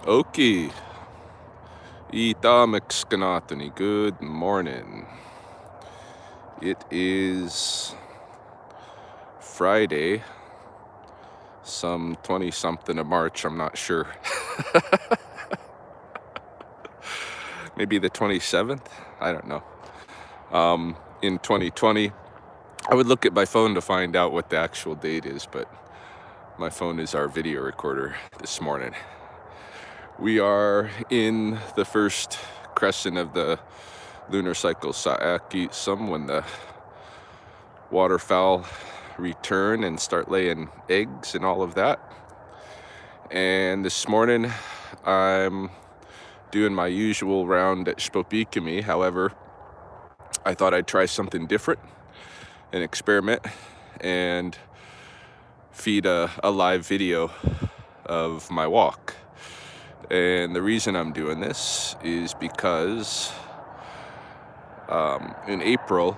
Oki, Itamexkanatani, good morning. It is Friday, some 20-something of March, I'm not sure. Maybe the 27th? I don't know. In 2020, I would look at my phone to find out what the actual date is, but my phone is our video recorder this morning. We are in the first crescent of the lunar cycle Sspopiikimi, when the waterfowl return and start laying eggs and all of that. And this morning I'm doing my usual round at Sspopiikimi. However, I thought I'd try something different, an experiment, and feed a live video of my walk. And the reason I'm doing this is because in April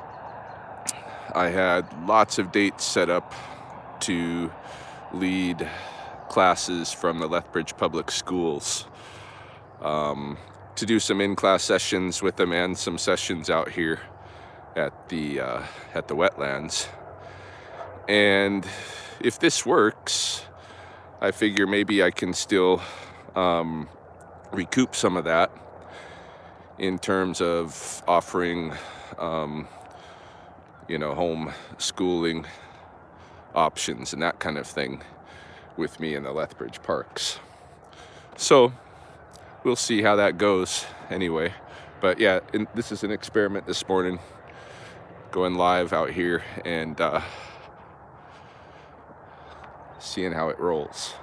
I had lots of dates set up to lead classes from the Lethbridge Public Schools, to do some in-class sessions with them and some sessions out here at the wetlands. And if this works, I figure maybe I can still recoup some of that in terms of offering home schooling options and that kind of thing with me in the Lethbridge parks. So we'll see how that goes anyway. But yeah, this is an experiment this morning, going live out here and seeing how it rolls.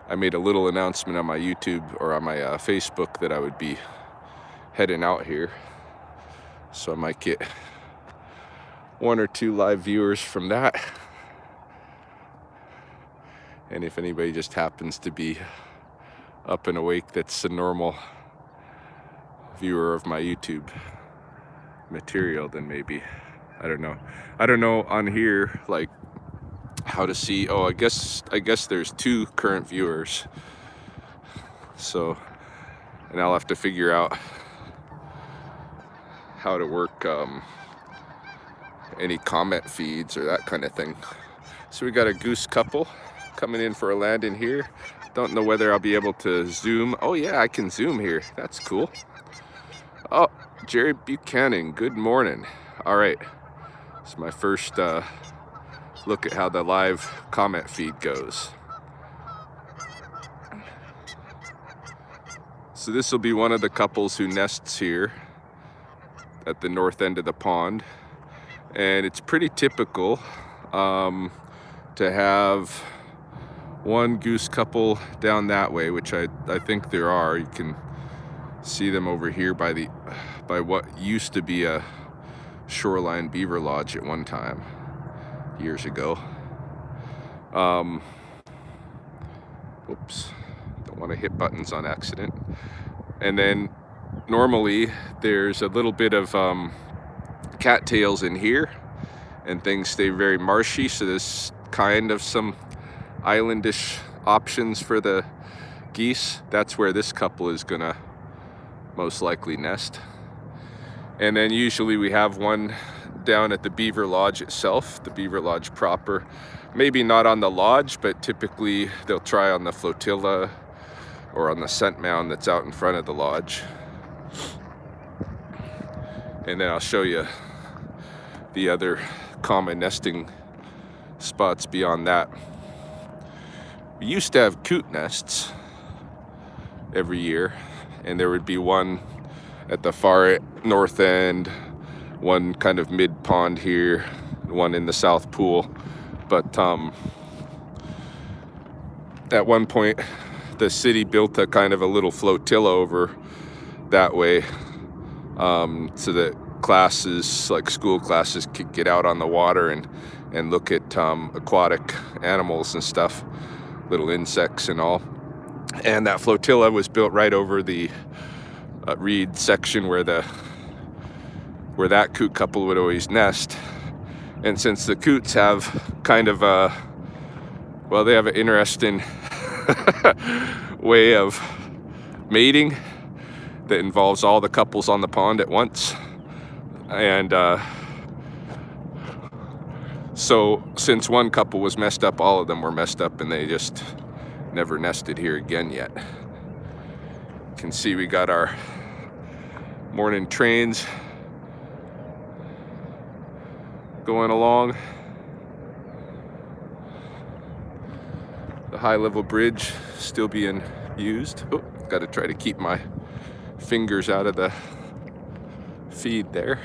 I made a little announcement on my YouTube or on my Facebook that I would be heading out here, so I might get 1 or 2 live viewers from that. And if anybody just happens to be up and awake that's a normal viewer of my YouTube material, then maybe, I don't know on here like how to see. I guess there's 2 current viewers, so, and I'll have to figure out how to work any comment feeds or that kind of thing. So we got a goose couple coming in for a landing here. Don't know whether I'll be able to zoom. Oh yeah, I can zoom here. That's cool. Oh, Jerry Buchanan, good morning. All right, it's my first look at how the live comment feed goes. So this will be one of the couples who nests here at the north end of the pond, and it's pretty typical to have one goose couple down that way, which I think there are. You can see them over here by what used to be a shoreline beaver lodge at one time, years ago. Oops, don't want to hit buttons on accident. And then normally there's a little bit of cattails in here, and things stay very marshy, so there's kind of some islandish options for the geese. That's where this couple is gonna most likely nest. And then usually we have one down at the Beaver Lodge itself, the Beaver Lodge proper. Maybe not on the lodge, but typically they'll try on the flotilla or on the scent mound that's out in front of the lodge. And then I'll show you the other common nesting spots beyond that. We used to have coot nests every year, and there would be one at the far north end, one kind of mid pond here, one in the south pool. But at one point the city built a kind of a little flotilla over that way, so that classes, like school classes, could get out on the water and look at aquatic animals and stuff, little insects and all. And that flotilla was built right over the reed section where that coot couple would always nest. And since the coots have kind of they have an interesting way of mating that involves all the couples on the pond at once. And so since one couple was messed up, all of them were messed up, and they just never nested here again yet. You can see we got our morning trains going along. The high-level bridge still being used. Oh, got to try to keep my fingers out of the feed there.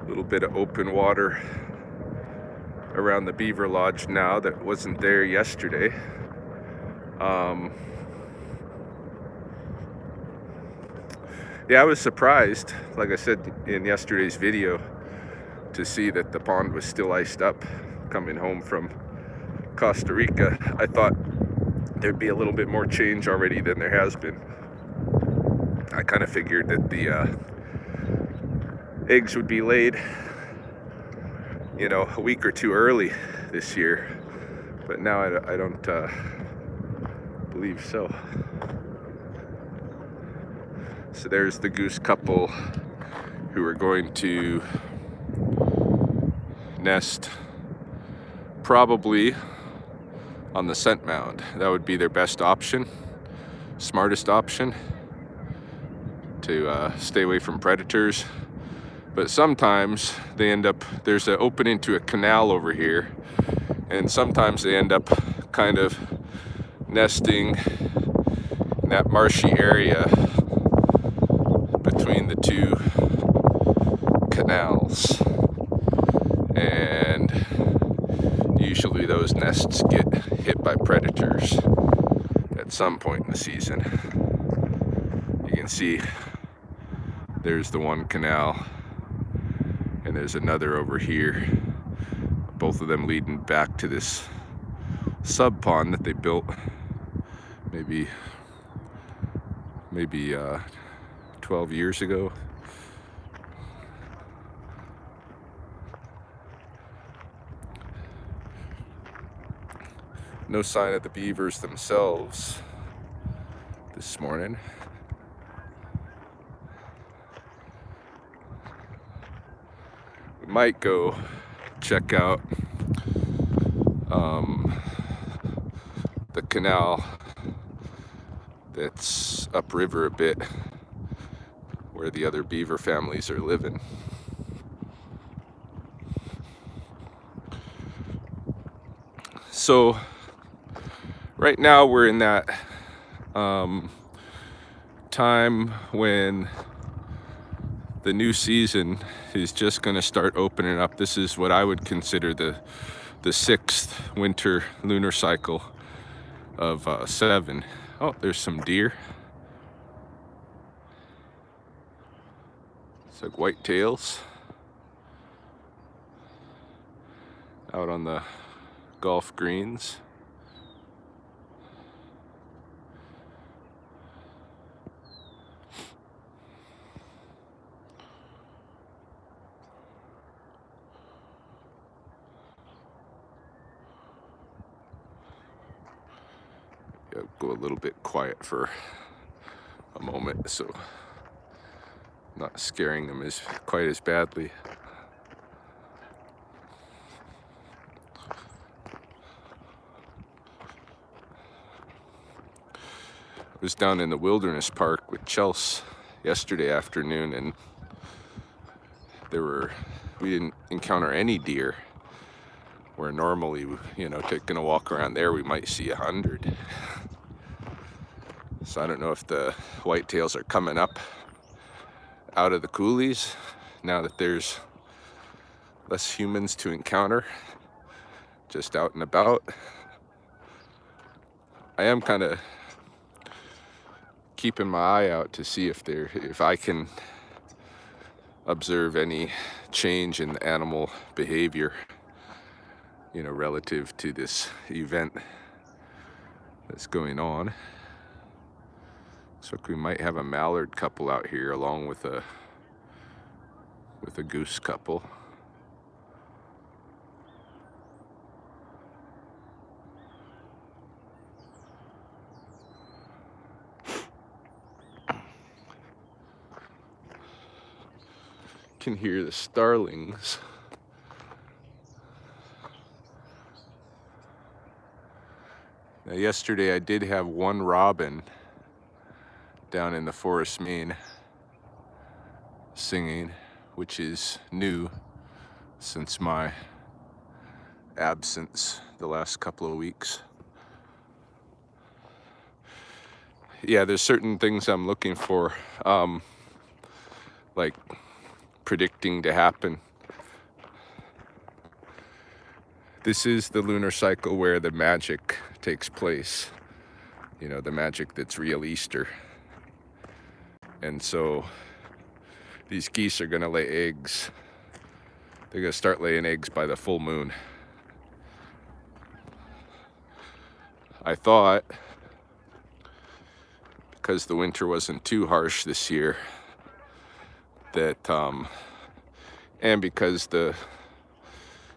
A little bit of open water around the beaver lodge now that wasn't there yesterday. Yeah, I was surprised, like I said in yesterday's video, to see that the pond was still iced up coming home from Costa Rica. I thought there'd be a little bit more change already than there has been. I kind of figured that the eggs would be laid, you know, a week or two early this year, but now I don't believe so. So there's the goose couple who are going to nest probably on the scent mound. That would be their best option, smartest option to stay away from predators. But sometimes they end up, there's an opening to a canal over here, and sometimes they end up kind of nesting in that marshy area between the two canals. And usually those nests get hit by predators at some point in the season. You can see there's the one canal, and there's another over here, both of them leading back to this sub pond that they built maybe 12 years ago. No sign of the beavers themselves this morning. We might go check out the canal that's upriver a bit, where the other beaver families are living. So right now we're in that time when the new season is just going to start opening up. This is what I would consider the sixth winter lunar cycle of 7. Oh, there's some deer. It's like whitetails out on the golf greens. Go a little bit quiet for a moment, so not scaring them quite as badly. I was down in the wilderness park with Chelsea yesterday afternoon, and we didn't encounter any deer, where normally, you know, taking a walk around there we might see 100. So I don't know if the whitetails are coming up out of the coulees now that there's less humans to encounter just out and about. I am kind of keeping my eye out to see if I can observe any change in animal behavior, you know, relative to this event that's going on. Looks like we might have a mallard couple out here along with a with a goose couple. Can hear the starlings. Now, yesterday I did have one robin down in the forest main singing, which is new since my absence the last couple of weeks. Yeah, there's certain things I'm looking for, like predicting to happen. This is the lunar cycle where the magic takes place. You know, the magic that's real Easter. And so these geese are gonna lay eggs. They're gonna start laying eggs by the full moon. I thought, because the winter wasn't too harsh this year, that, and because the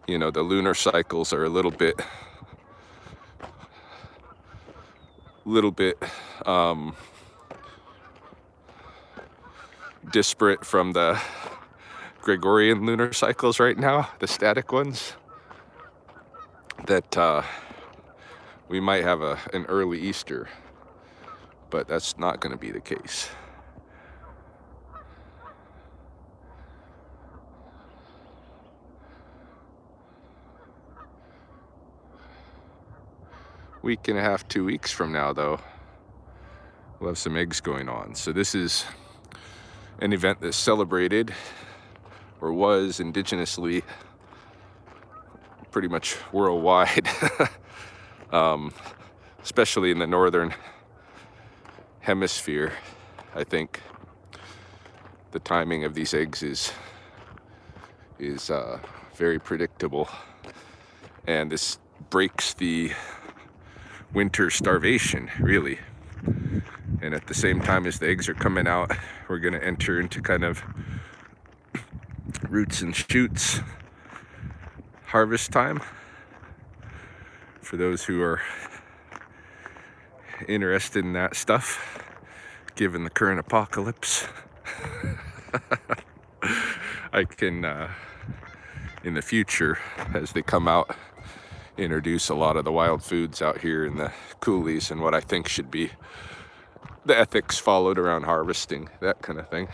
lunar cycles are a little bit disparate from the Gregorian lunar cycles right now, the static ones, that we might have an early Easter, but that's not going to be the case. Week and a half, 2 weeks from now, though, we'll have some eggs going on. So this is an event that's celebrated, or was indigenously, pretty much worldwide, especially in the northern hemisphere. I think the timing of these eggs is very predictable, and this breaks the winter starvation, really. And at the same time as the eggs are coming out, we're going to enter into kind of roots and shoots harvest time. For those who are interested in that stuff, given the current apocalypse, I can, in the future, as they come out, introduce a lot of the wild foods out here in the coulees and what I think should be the ethics followed around harvesting, that kind of thing.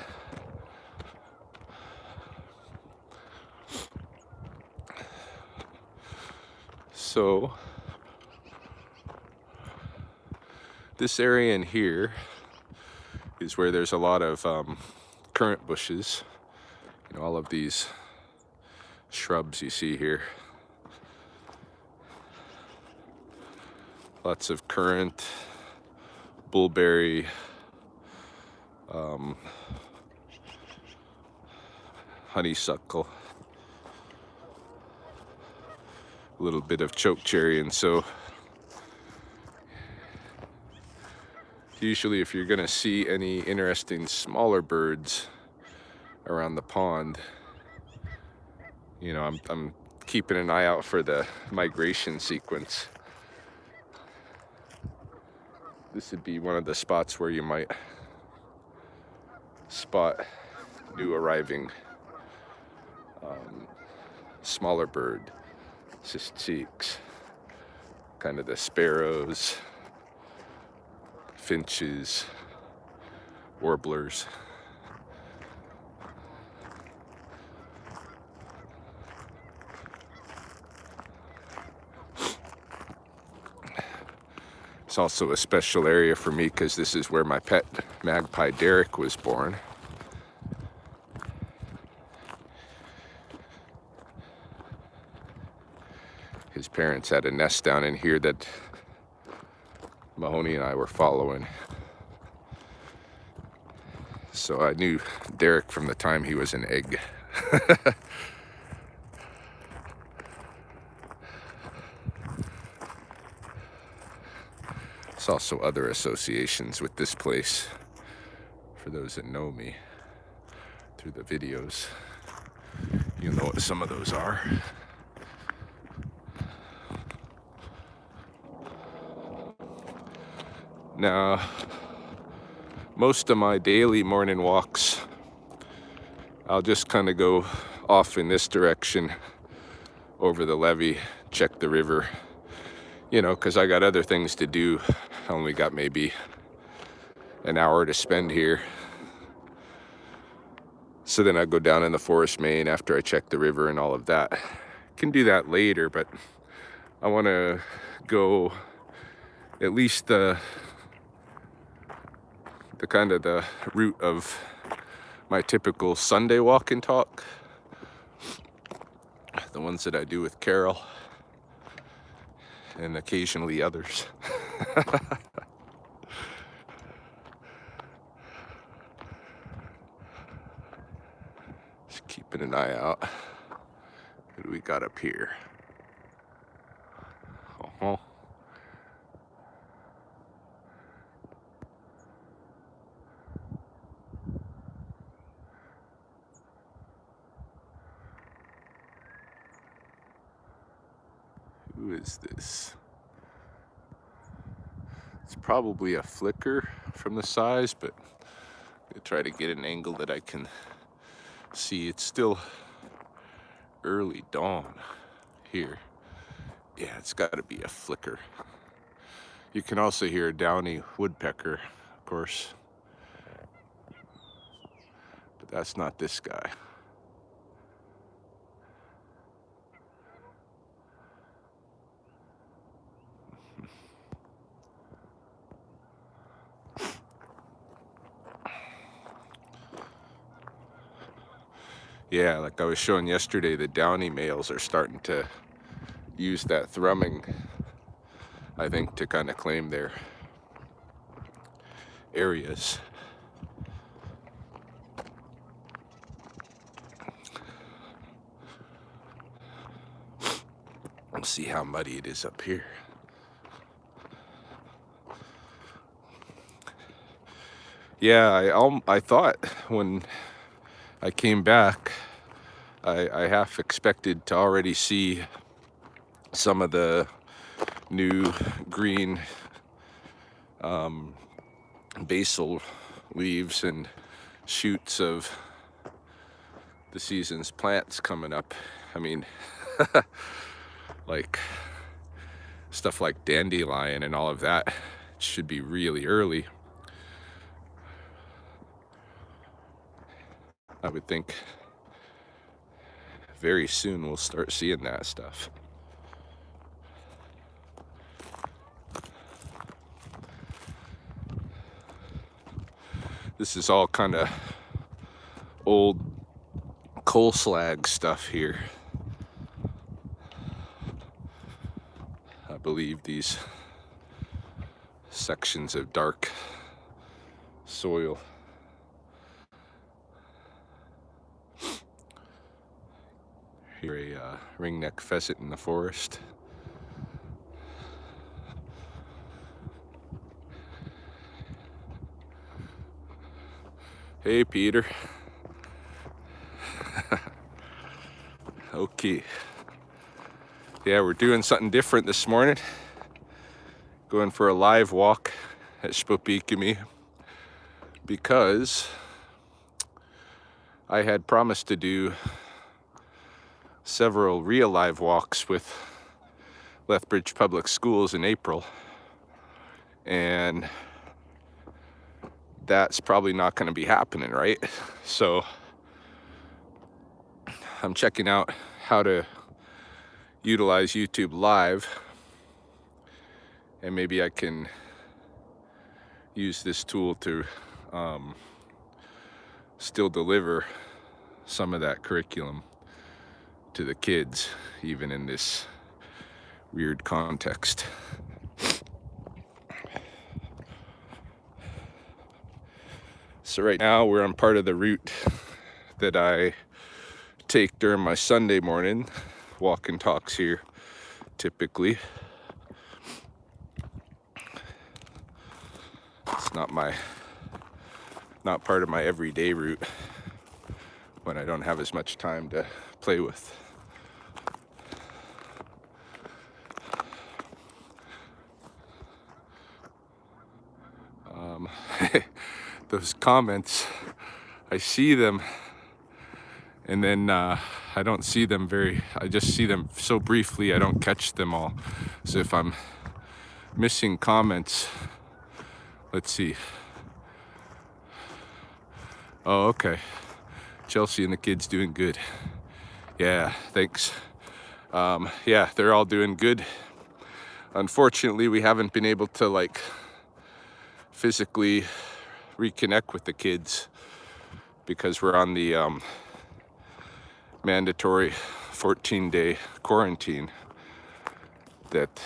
So this area in here is where there's a lot of currant bushes. You know, all of these shrubs you see here. Lots of currant, bullberry, honeysuckle, a little bit of chokecherry. And so usually if you're gonna see any interesting smaller birds around the pond, you know, I'm keeping an eye out for the migration sequence. This would be one of the spots where you might spot new arriving smaller bird, Sspopiikimi, kind of the sparrows, finches, warblers. It's also a special area for me because this is where my pet magpie Derek was born. His parents had a nest down in here that Mahoney and I were following. So I knew Derek from the time he was an egg. There's also other associations with this place, for those that know me through the videos. You know what some of those are. Now, most of my daily morning walks, I'll just kind of go off in this direction over the levee, check the river, you know, because I got other things to do. I only got maybe an hour to spend here. So then I go down in the forest main after I check the river and all of that. Can do that later, but I want to go at least the kind of the route of my typical Sunday walk and talk. The ones that I do with Carol and occasionally others. Just keeping an eye out. What do we got up here? Uh-huh. Who is this? It's probably a flicker from the size, but I'm gonna try to get an angle that I can see. It's still early dawn here. Yeah, it's got to be a flicker. You can also hear a downy woodpecker, of course, but that's not this guy. Yeah, like I was showing yesterday, the downy males are starting to use that thrumming, I think, to kind of claim their areas. Let's see how muddy it is up here. Yeah, I thought when I came back, I half expected to already see some of the new green basal leaves and shoots of the season's plants coming up. I mean, like stuff like dandelion and all of that should be really early. I would think very soon we'll start seeing that stuff. This is all kind of old coal slag stuff here. I believe these sections of dark soil. Here a ringneck pheasant in the forest. Hey, Peter. Okay. Yeah, we're doing something different this morning. Going for a live walk at Sspopiikimi because I had promised to do several real live walks with Lethbridge Public Schools in April, and that's probably not going to be happening, right? So I'm checking out how to utilize YouTube Live, and maybe I can use this tool to still deliver some of that curriculum to the kids, even in this weird context. So right now we're on part of the route that I take during my Sunday morning walk and talks here, typically. It's not part of my everyday route when I don't have as much time to play with. Those comments, I see them, and then I don't see them I just see them so briefly, I don't catch them all. So if I'm missing comments, let's see. Oh, okay. Chelsea and the kids doing good. Yeah, thanks. Yeah, they're all doing good. Unfortunately, we haven't been able to like physically reconnect with the kids because we're on the mandatory 14-day quarantine that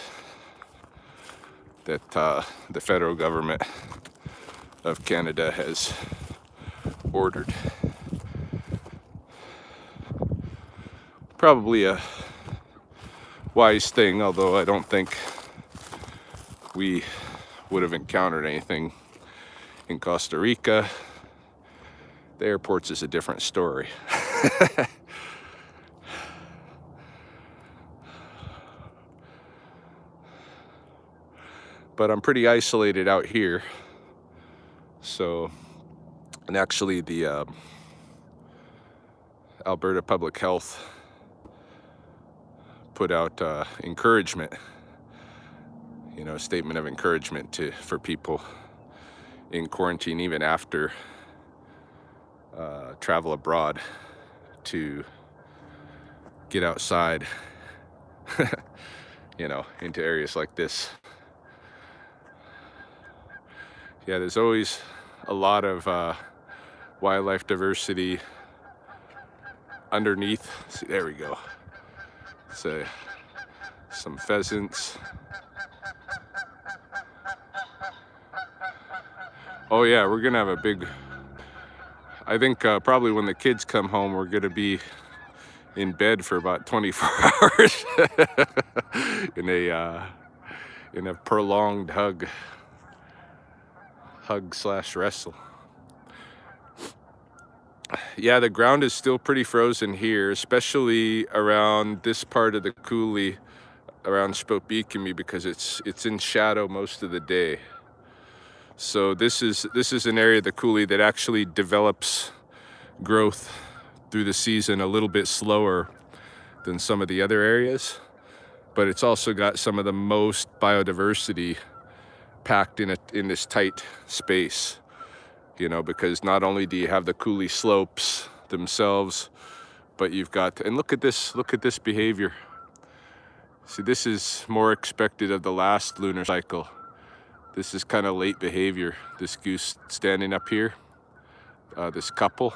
the federal government of Canada has ordered. Probably a wise thing, although I don't think we would have encountered anything in Costa Rica. The airports is a different story. But I'm pretty isolated out here. So, and actually the Alberta Public Health put out encouragement, you know, a statement of encouragement for people in quarantine, even after travel abroad, to get outside, you know, into areas like this. Yeah, there's always a lot of wildlife diversity underneath. See, there we go. So, some pheasants. Oh yeah, we're gonna have a big, I think probably when the kids come home, we're gonna be in bed for about 24 hours in a prolonged hug / wrestle. Yeah, the ground is still pretty frozen here, especially around this part of the Coulee, around Sspopiikimi, because it's in shadow most of the day. So this is an area of the Coulee that actually develops growth through the season a little bit slower than some of the other areas, but it's also got some of the most biodiversity packed in this tight space, you know, because not only do you have the Coulee slopes themselves, but you've got, and look at this behavior. See, this is more expected of the last lunar cycle. This is kind of late behavior. This goose standing up here, this couple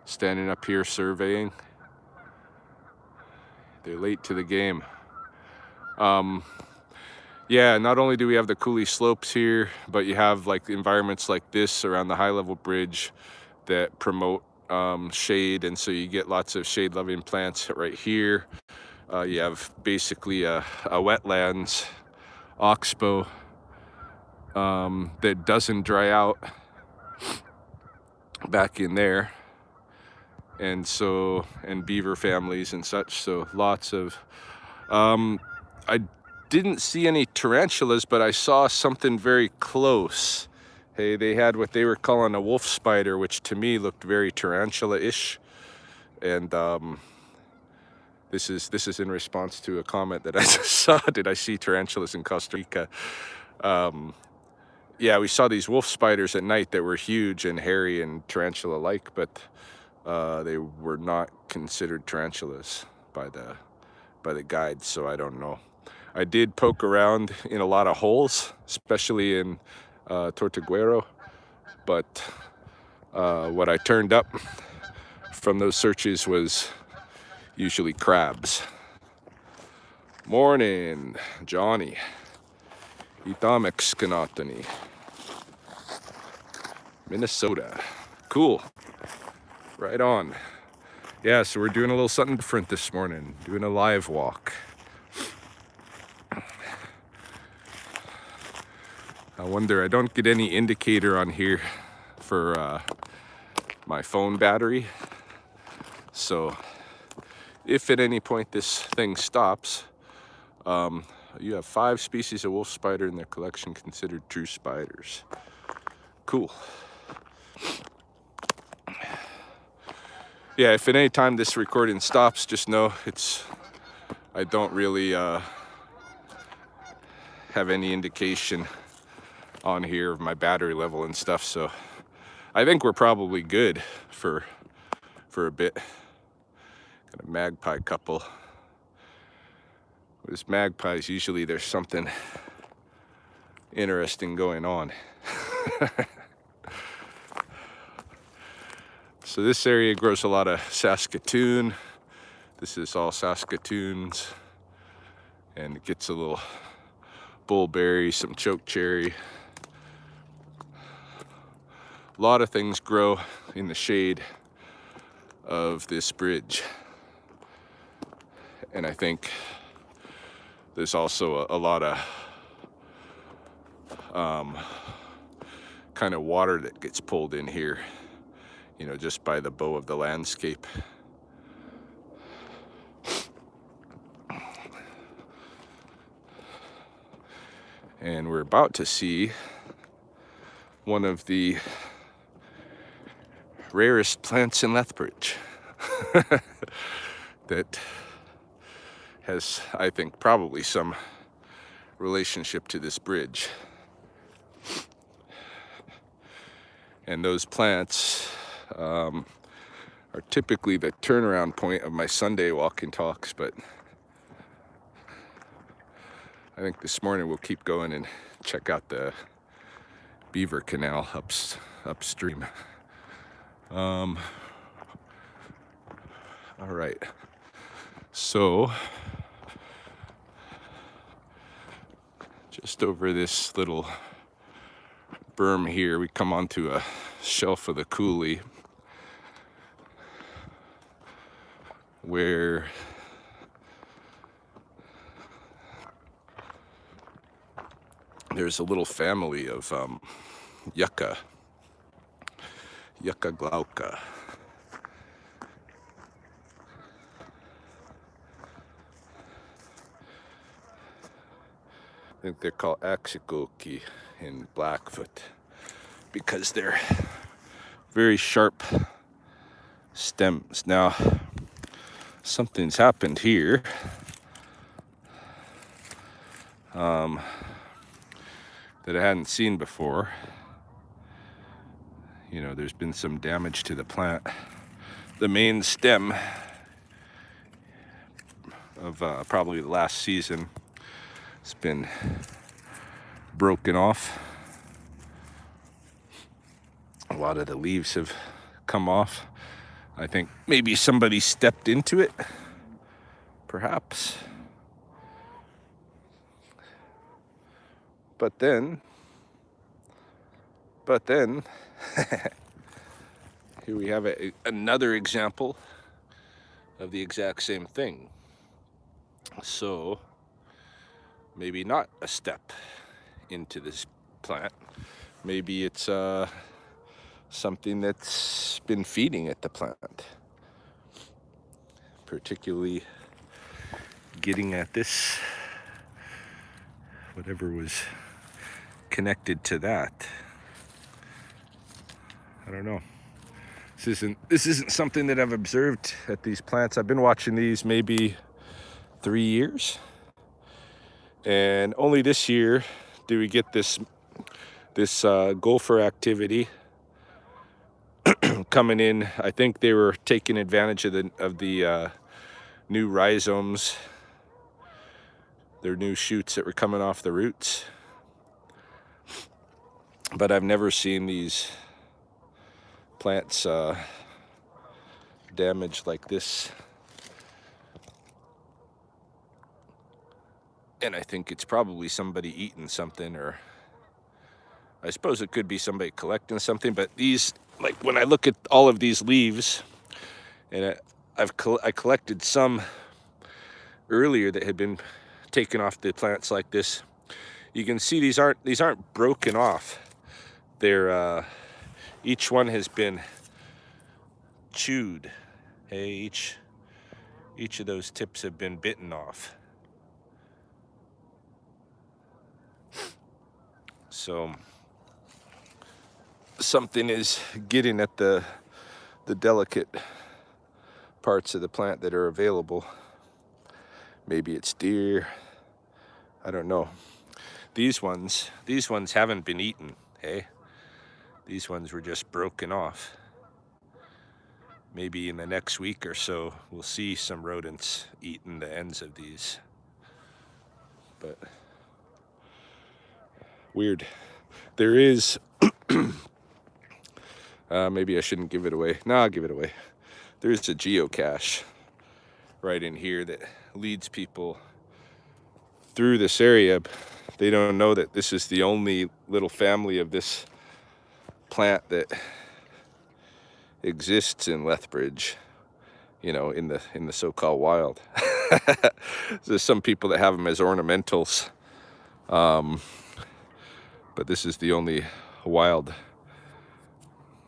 standing up here surveying. They're late to the game. Yeah, not only do we have the Coulee slopes here, but you have like environments like this around the high level bridge that promote shade, and so you get lots of shade loving plants right here. You have basically a wetlands oxbow that doesn't dry out back in there, and so, and beaver families and such. So lots of I didn't see any tarantulas, but I saw something very close. Hey, they had what they were calling a wolf spider, which to me looked very tarantula-ish. And this is in response to a comment that I just saw. Did I see tarantulas in Costa Rica? Yeah, we saw these wolf spiders at night that were huge and hairy and tarantula-like, but they were not considered tarantulas by the guides, so I don't know. I did poke around in a lot of holes, especially in Tortuguero, but what I turned up from those searches was usually crabs. Morning, Johnny. Itamex Kanatani. Minnesota. Cool. Right on. Yeah, so we're doing a little something different this morning, doing a live walk. I wonder, I don't get any indicator on here for my phone battery. So if at any point this thing stops, you have 5 species of wolf spider in their collection considered true spiders. Cool. Yeah, if at any time this recording stops, just know I don't really have any indication on here of my battery level and stuff, so I think we're probably good for a bit. Got a magpie couple. With magpies, usually there's something interesting going on. So this area grows a lot of Saskatoon. This is all Saskatoons, and it gets a little bullberry, some chokecherry. A lot of things grow in the shade of this bridge. And I think there's also a lot of kind of water that gets pulled in here, you know, just by the bow of the landscape. And we're about to see one of the rarest plants in Lethbridge that has, I think, probably some relationship to this bridge. And those plants are typically the turnaround point of my Sunday walking talks, but I think this morning we'll keep going and check out the Beaver Canal upstream. All right, so just over this little berm here, we come onto a shelf of the Coulee where there's a little family of yucca glauca. I think they're called Sspopiikimi in Blackfoot because they're very sharp stems. Now, something's happened here. That I hadn't seen before. You know, there's been some damage to the plant. The main stem of probably the last season has been broken off. A lot of the leaves have come off. I think maybe somebody stepped into it, perhaps. But then, here we have another example of the exact same thing. So, maybe not a step into this plant. Maybe it's something that's been feeding at the plant. Particularly getting at this, whatever was connected to that. I don't know. This isn't something that I've observed at these plants. I've been watching these maybe 3 years, and only this year do we get this gopher activity coming in. I think they were taking advantage of the new rhizomes, their new shoots that were coming off the roots. But I've never seen these plants damaged like this. And I think it's probably somebody eating something, or I suppose it could be somebody collecting something. But these, like when I look at all of these leaves, and I collected some earlier that had been taken off the plants like this. You can see these aren't broken off. They're each one has been chewed. Hey, Each of those tips have been bitten off. So something is getting at the delicate parts of the plant that are available. Maybe it's deer, I don't know. These ones haven't been eaten, hey? These ones were just broken off. Maybe in the next week or so, we'll see some rodents eating the ends of these. But weird. There is, maybe I shouldn't give it away. No, I'll give it away. There's a geocache right in here that leads people through this area. They don't know that this is the only little family of this plant that exists in Lethbridge, you know, in the so-called wild. There's some people that have them as ornamentals, but this is the only wild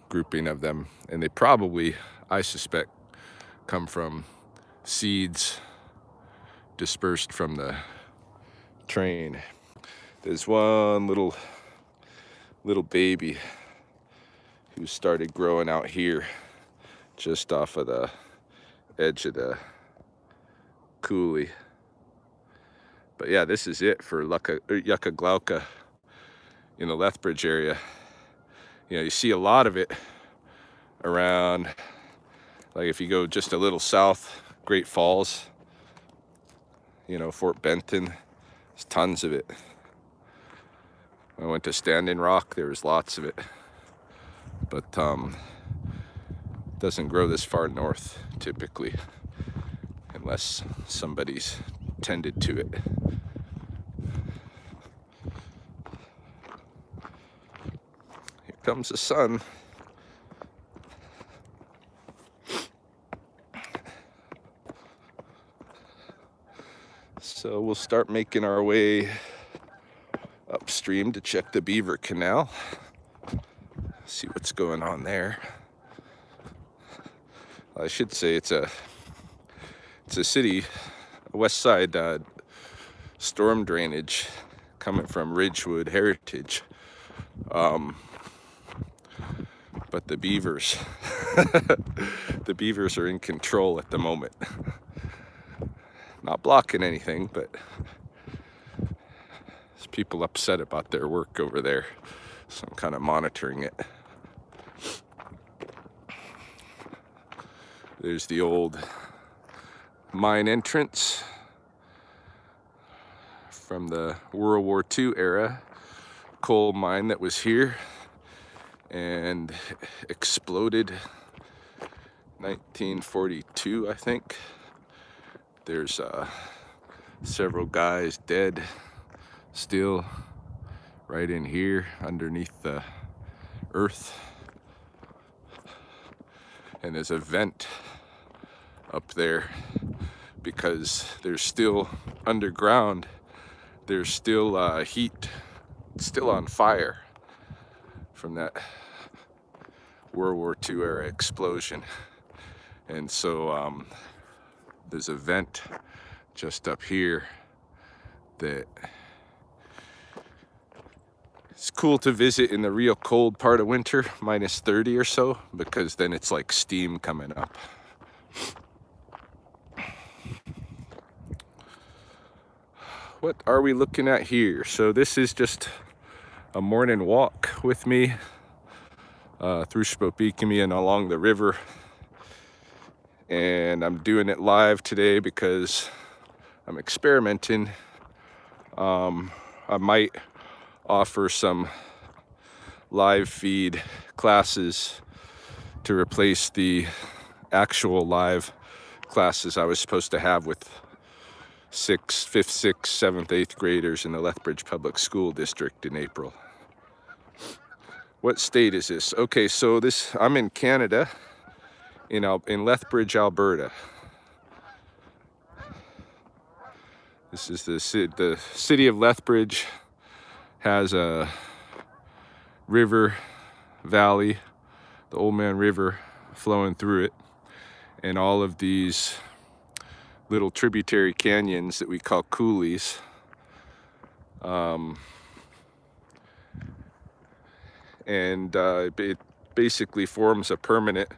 grouping of them, and they probably, I suspect, come from seeds dispersed from the train. There's one little baby who started growing out here just off of the edge of the Coulee. But yeah, this is it for Yucca glauca in the Lethbridge area. You know, you see a lot of it around, like if you go just a little south, Great Falls, you know, Fort Benton, there's tons of it. I went to Standing Rock, there was lots of it. But doesn't grow this far north typically, unless somebody's tended to it. Here comes the sun. So we'll start making our way upstream to check the Beaver Canal. See what's going on there. I should say it's a city, a west side storm drainage coming from Ridgewood Heritage. But the beavers, the beavers are in control at the moment. Not blocking anything, but there's people upset about their work over there, so I'm kind of monitoring it. There's the old mine entrance from the World War II era, coal mine that was here and exploded 1942, I think. There's several guys dead still right in here underneath the earth. And there's a vent up there because there's still underground, there's still heat, still on fire from that World War II era explosion. And so there's a vent just up here that it's cool to visit in the real cold part of winter, -30 or so, because then it's like steam coming up. What are we looking at here? So this is just a morning walk with me through Sspopiikimi and along the river. And I'm doing it live today because I'm experimenting. I might offer some live feed classes to replace the actual live classes I was supposed to have with 5th, 6th, 7th, 8th graders in the Lethbridge Public School District in April. What state is this? Okay, so I'm in Canada, in Lethbridge, Alberta. This is the city of Lethbridge has a river valley, the Old Man River flowing through it, and all of these little tributary canyons that we call coulees. It basically forms a permanent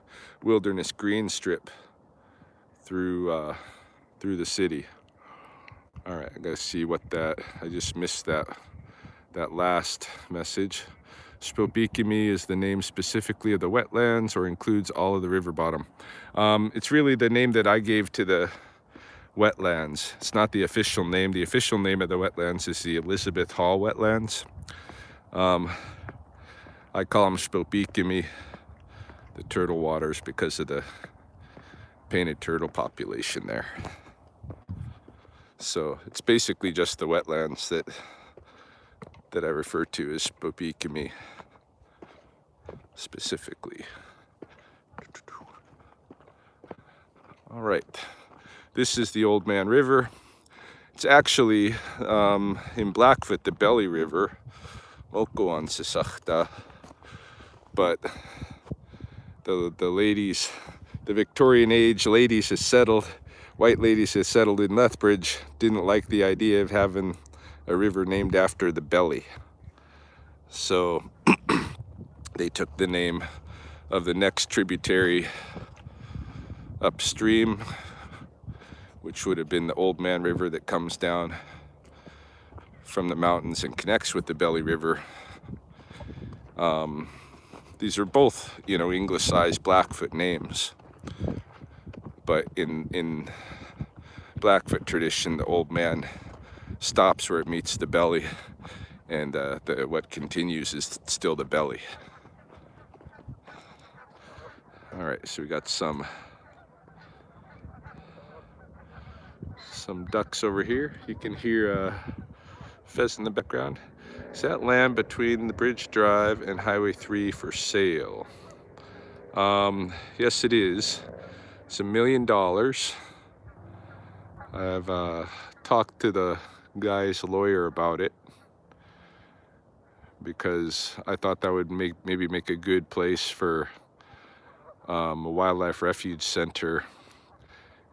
wilderness green strip through the city. All right, I gotta see what I just missed that last message. Sspopiikimi is the name specifically of the wetlands or includes all of the river bottom. It's really the name that I gave to the wetlands. It's not the official name. The official name of the wetlands is the Elizabeth Hall wetlands. I call them Sspopiikimi, the turtle waters, because of the painted turtle population there. So it's basically just the wetlands that I refer to as Sspopiikimi specifically. All right, this is the Old Man River. It's actually in Blackfoot, the Belly River, Moko on Sisachta, but the ladies, the Victorian age ladies has settled, white ladies has settled in Lethbridge, didn't like the idea of having a river named after the belly. So they took the name of the next tributary upstream, which would have been the Old Man River that comes down from the mountains and connects with the Belly River. These are both, English-sized Blackfoot names, but in Blackfoot tradition, the Old Man stops where it meets the belly, and what continues is still the belly. All right, so we got some ducks over here. You can hear a pheasant in the background. Is that land between the Bridge Drive and Highway 3 for sale? Yes, it is. It's $1 million. I've talked to the guy's lawyer about it because I thought that would maybe make a good place for a wildlife refuge center,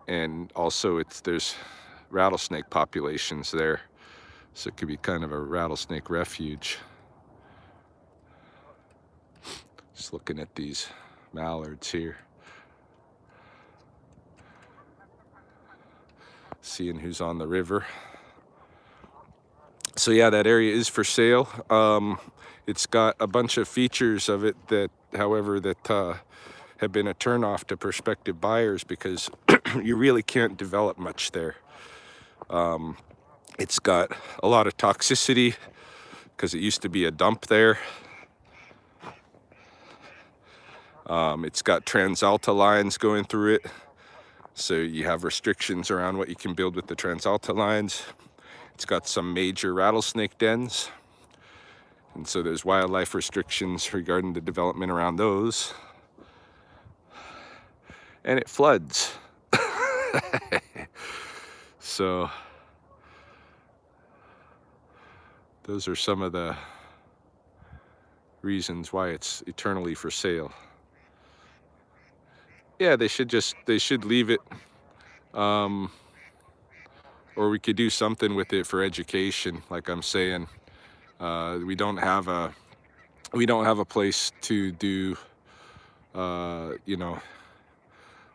and also there's rattlesnake populations there, so it could be kind of a rattlesnake refuge. Just looking at these mallards here, seeing who's on the river. So yeah, that area is for sale. It's got a bunch of features of it that, however, have been a turnoff to prospective buyers because you really can't develop much there. It's got a lot of toxicity because it used to be a dump there. It's got TransAlta lines going through it, so you have restrictions around what you can build with the TransAlta lines. It's got some major rattlesnake dens, and so there's wildlife restrictions regarding the development around those. And it floods. So those are some of the reasons why it's eternally for sale. Yeah, they should leave it, or we could do something with it for education. Like I'm saying, we don't have a place to do,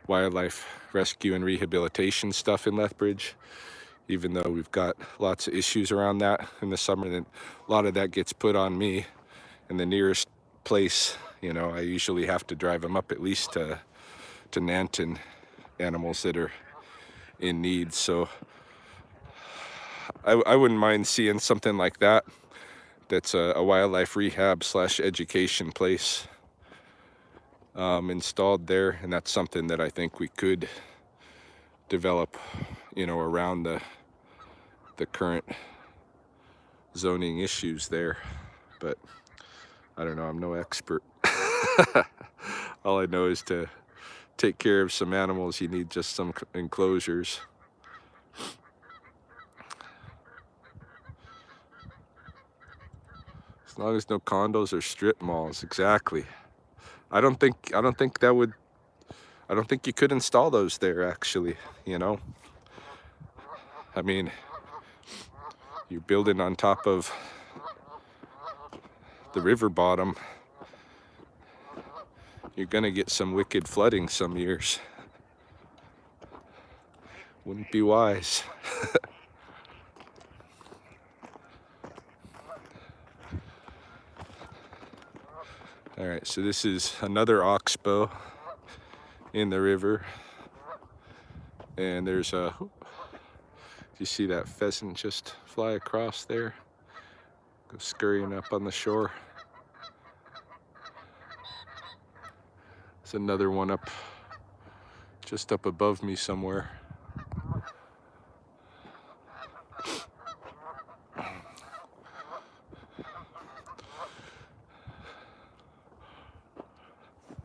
wildlife rescue and rehabilitation stuff in Lethbridge, even though we've got lots of issues around that in the summer. Then a lot of that gets put on me, and the nearest place, I usually have to drive them up at least to Nanton, animals that are in need. So I wouldn't mind seeing something like that that's a wildlife rehab / education place installed there, and that's something that I think we could develop, around the current zoning issues there. But I don't know, I'm no expert. All I know is to take care of some animals, you need just some enclosures. As long as no condos or strip malls, exactly. I don't think you could install those there, actually, I mean, you're building on top of the river bottom. You're gonna get some wicked flooding some years. Wouldn't be wise. All right, so this is another oxbow in the river. And there's a, you see that pheasant just fly across there? Go scurrying up on the shore. There's another one up, just up above me somewhere.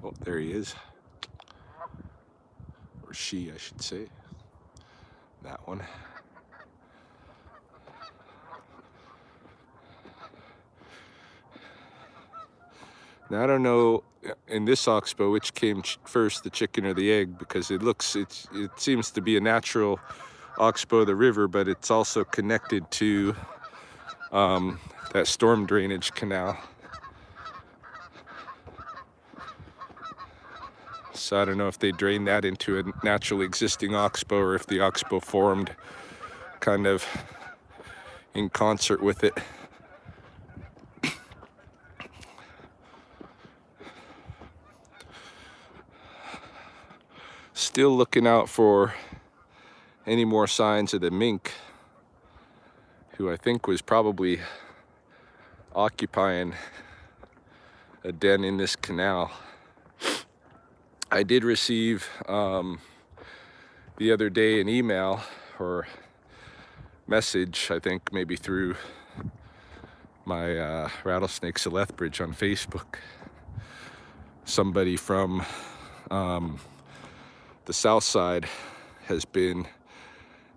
Oh, there he is. Or she, I should say. That one. Now I don't know in this oxbow which came first, the chicken or the egg, because it seems to be a natural oxbow of the river, but it's also connected to that storm drainage canal. So I don't know if they drained that into a naturally existing oxbow or if the oxbow formed kind of in concert with it. Still looking out for any more signs of the mink, who I think was probably occupying a den in this canal. I did receive the other day an email or message, I think maybe through my Rattlesnakes of Lethbridge on Facebook. Somebody from the south side has been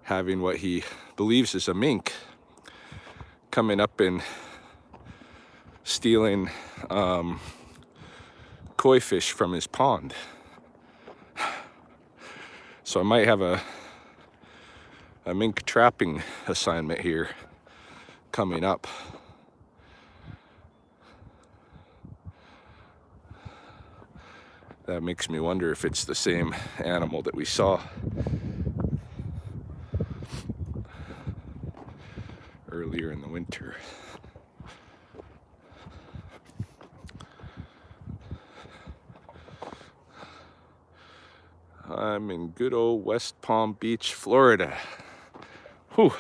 having what he believes is a mink coming up and stealing koi fish from his pond. So I might have a mink trapping assignment here coming up. That makes me wonder if it's the same animal that we saw earlier in the winter. I'm in good old West Palm Beach, Florida. Whew.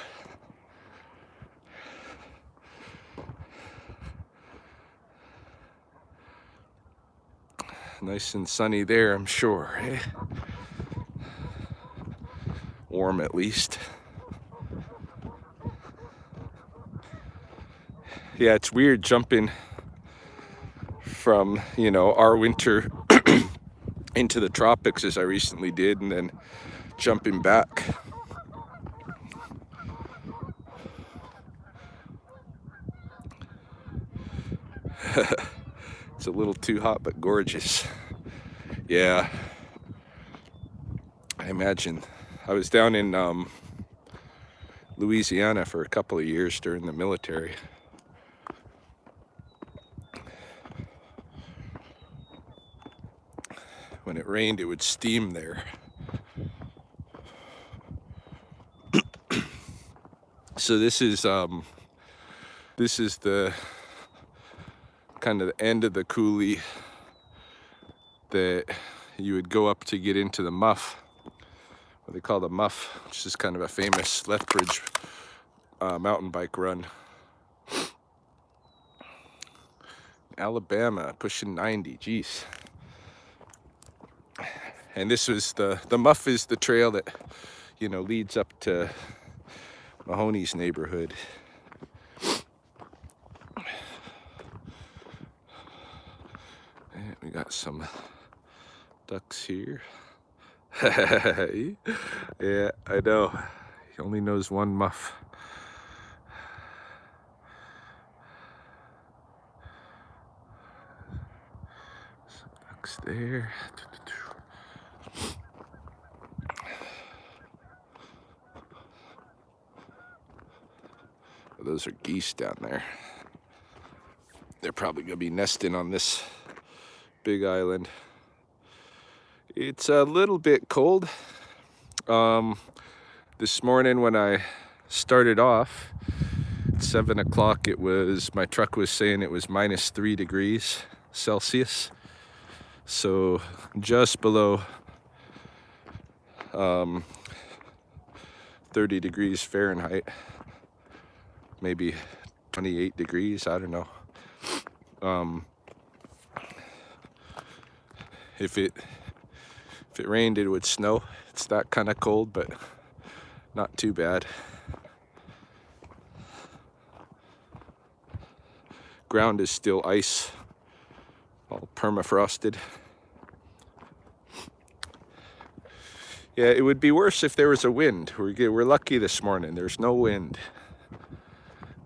Nice and sunny there, I'm sure, eh? Warm at least. Yeah, it's weird jumping from, you know, our winter into the tropics as I recently did, and then jumping back. It's a little too hot, but gorgeous. Yeah, I imagine. I was down in Louisiana for a couple of years during the military. When it rained, it would steam there. So this is the kind of the end of the coulee that you would go up to get into the muff, what they call the muff, which is kind of a famous Lethbridge mountain bike run. Alabama, pushing 90, geez. And this was the muff is the trail that, you know, leads up to Mahoney's neighborhood. And we got some ducks here. Yeah, I know. He only knows one muff. Some ducks there. those are geese down there. They're probably gonna be nesting on this big island. It's a little bit cold. This morning when I started off at 7 o'clock, my truck was saying it was -3 degrees Celsius. So just below 30 degrees Fahrenheit, maybe 28 degrees, I don't know. If it rained, it would snow. It's that kind of cold, but not too bad. Ground is still ice, all permafrosted. Yeah, it would be worse if there was a wind. We're lucky this morning. There's no wind.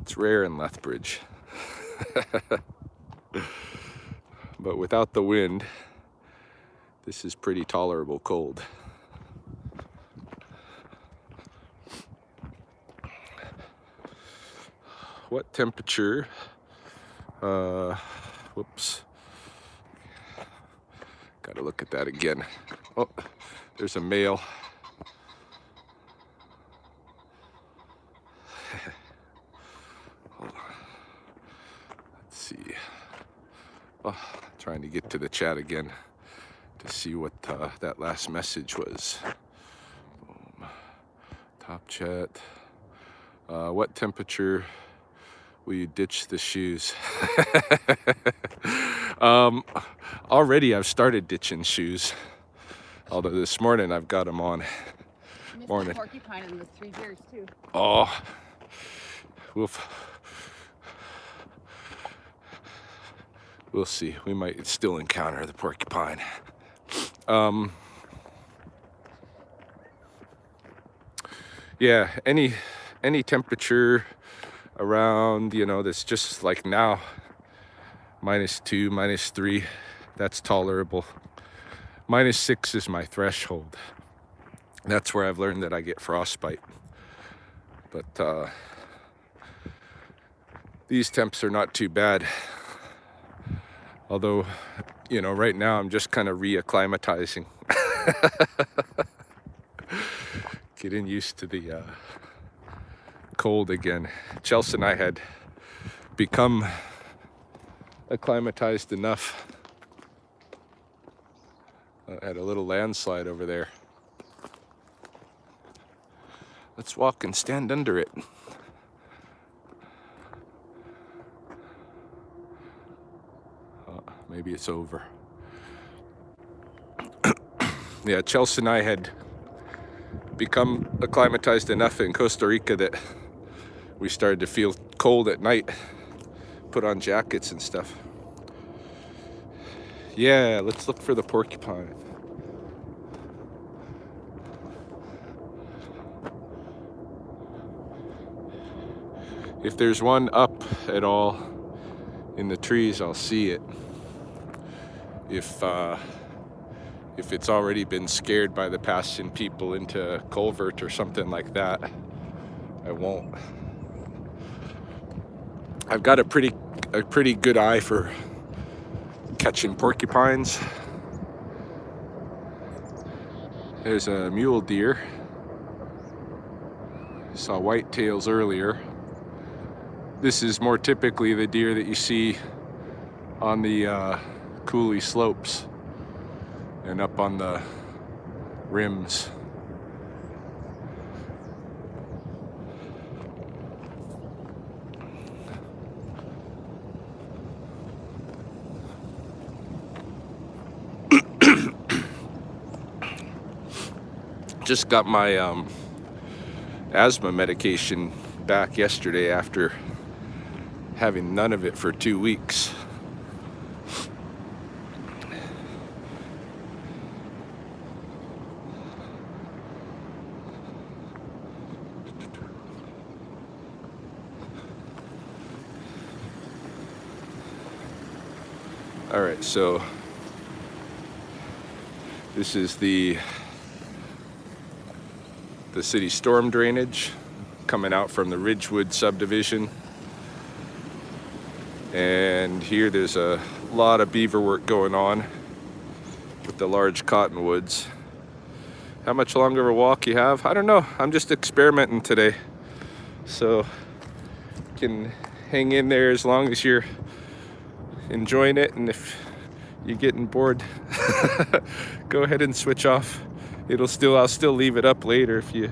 It's rare in Lethbridge. But without the wind, this is pretty tolerable cold. What temperature? Whoops. Gotta look at that again. Oh, there's a male. Hold on. Let's see. Oh, trying to get to the chat again to see what that last message was. Boom. Top chat. What temperature will you ditch the shoes? Already I've started ditching shoes. Although this morning I've got them on. Morning. Porcupine and the 3 bears too. Oh, woof. We'll see. We might still encounter the porcupine. Yeah, any temperature around, you know, that's just like now, -2, -3, that's tolerable. -6 is my threshold. That's where I've learned that I get frostbite. But these temps are not too bad. Although, you know, right now I'm just kind of reacclimatizing. Getting used to the cold again. Chelsea and I had become acclimatized enough. I had a little landslide over there. Let's walk and stand under it. Maybe it's over. Yeah, Chelsea and I had become acclimatized enough in Costa Rica that we started to feel cold at night, put on jackets and stuff. Yeah, let's look for the porcupine. If there's one up at all in the trees, I'll see it. If it's already been scared by the passing people into a culvert or something like that, I won't. I've got a pretty good eye for catching porcupines. There's a mule deer. Saw whitetails earlier. This is more typically the deer that you see on the Coulee slopes and up on the rims. Just got my asthma medication back yesterday after having none of it for 2 weeks. All right, so this is the city storm drainage coming out from the Ridgewood subdivision. And here there's a lot of beaver work going on with the large cottonwoods. How much longer of a walk you have? I don't know. I'm just experimenting today. So you can hang in there as long as you're enjoying it, and if you're getting bored, go ahead and switch off. I'll still leave it up later if you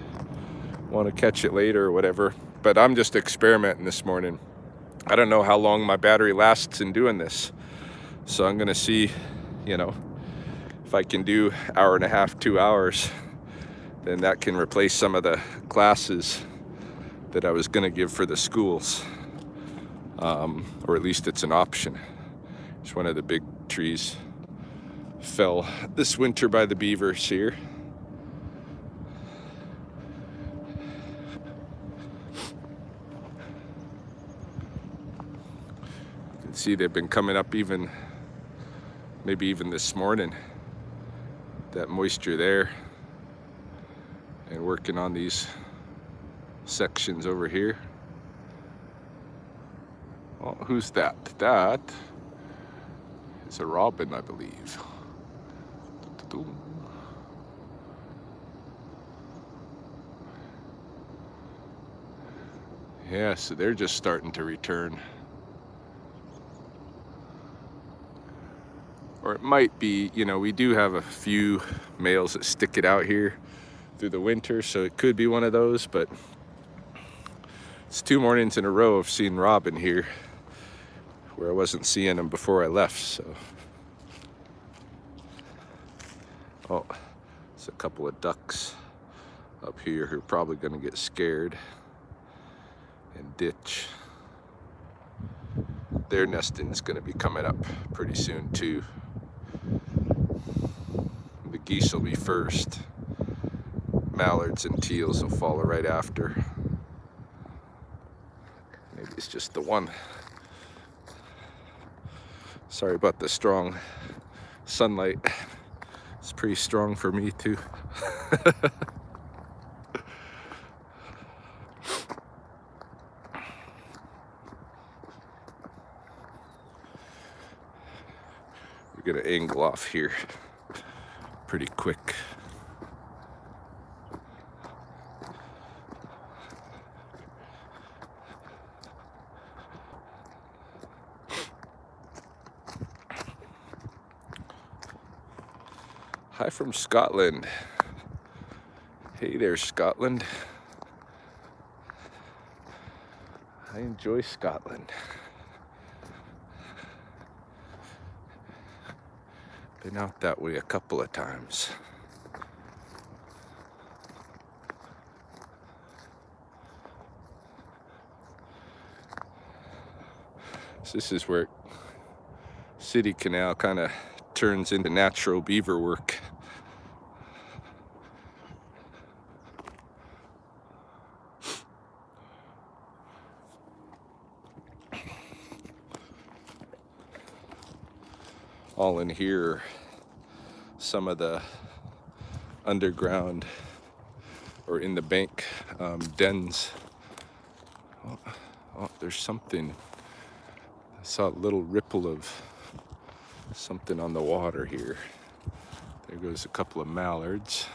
want to catch it later or whatever. But I'm just experimenting this morning. I don't know how long my battery lasts in doing this. So I'm gonna see, if I can do hour and a half, 2 hours, then that can replace some of the classes that I was gonna give for the schools. Or at least it's an option. It's one of the big trees fell this winter by the beavers here. You can see they've been coming up maybe even this morning. That moisture there, and working on these sections over here. Oh, who's that? That is a robin, I believe. Yeah, so they're just starting to return. Or it might be, we do have a few males that stick it out here through the winter, so it could be one of those, but it's 2 mornings in a row of seeing robin here where I wasn't seeing them before I left, so. Oh, there's a couple of ducks up here who are probably gonna get scared and ditch. Their nesting is gonna be coming up pretty soon too. The geese will be first. Mallards and teals will follow right after. Maybe it's just the one. Sorry about the strong sunlight. It's pretty strong for me too. We're gonna angle off here pretty quick. Hi from Scotland. Hey there, Scotland. I enjoy Scotland. Been out that way a couple of times. So this is where City Canal kind of turns into natural beaver work. All in here, some of the underground or in the bank dens. Oh, there's something. I saw a little ripple of something on the water here. There goes a couple of mallards.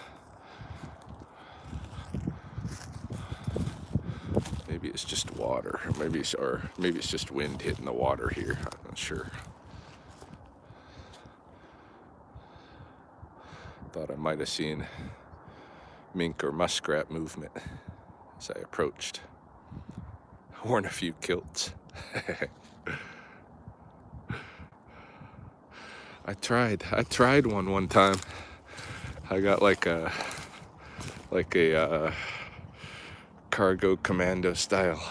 Maybe it's just water, or maybe it's just wind hitting the water here. I'm not sure. Thought I might have seen mink or muskrat movement as I approached. Worn a few kilts. I tried one time. I got like a cargo commando style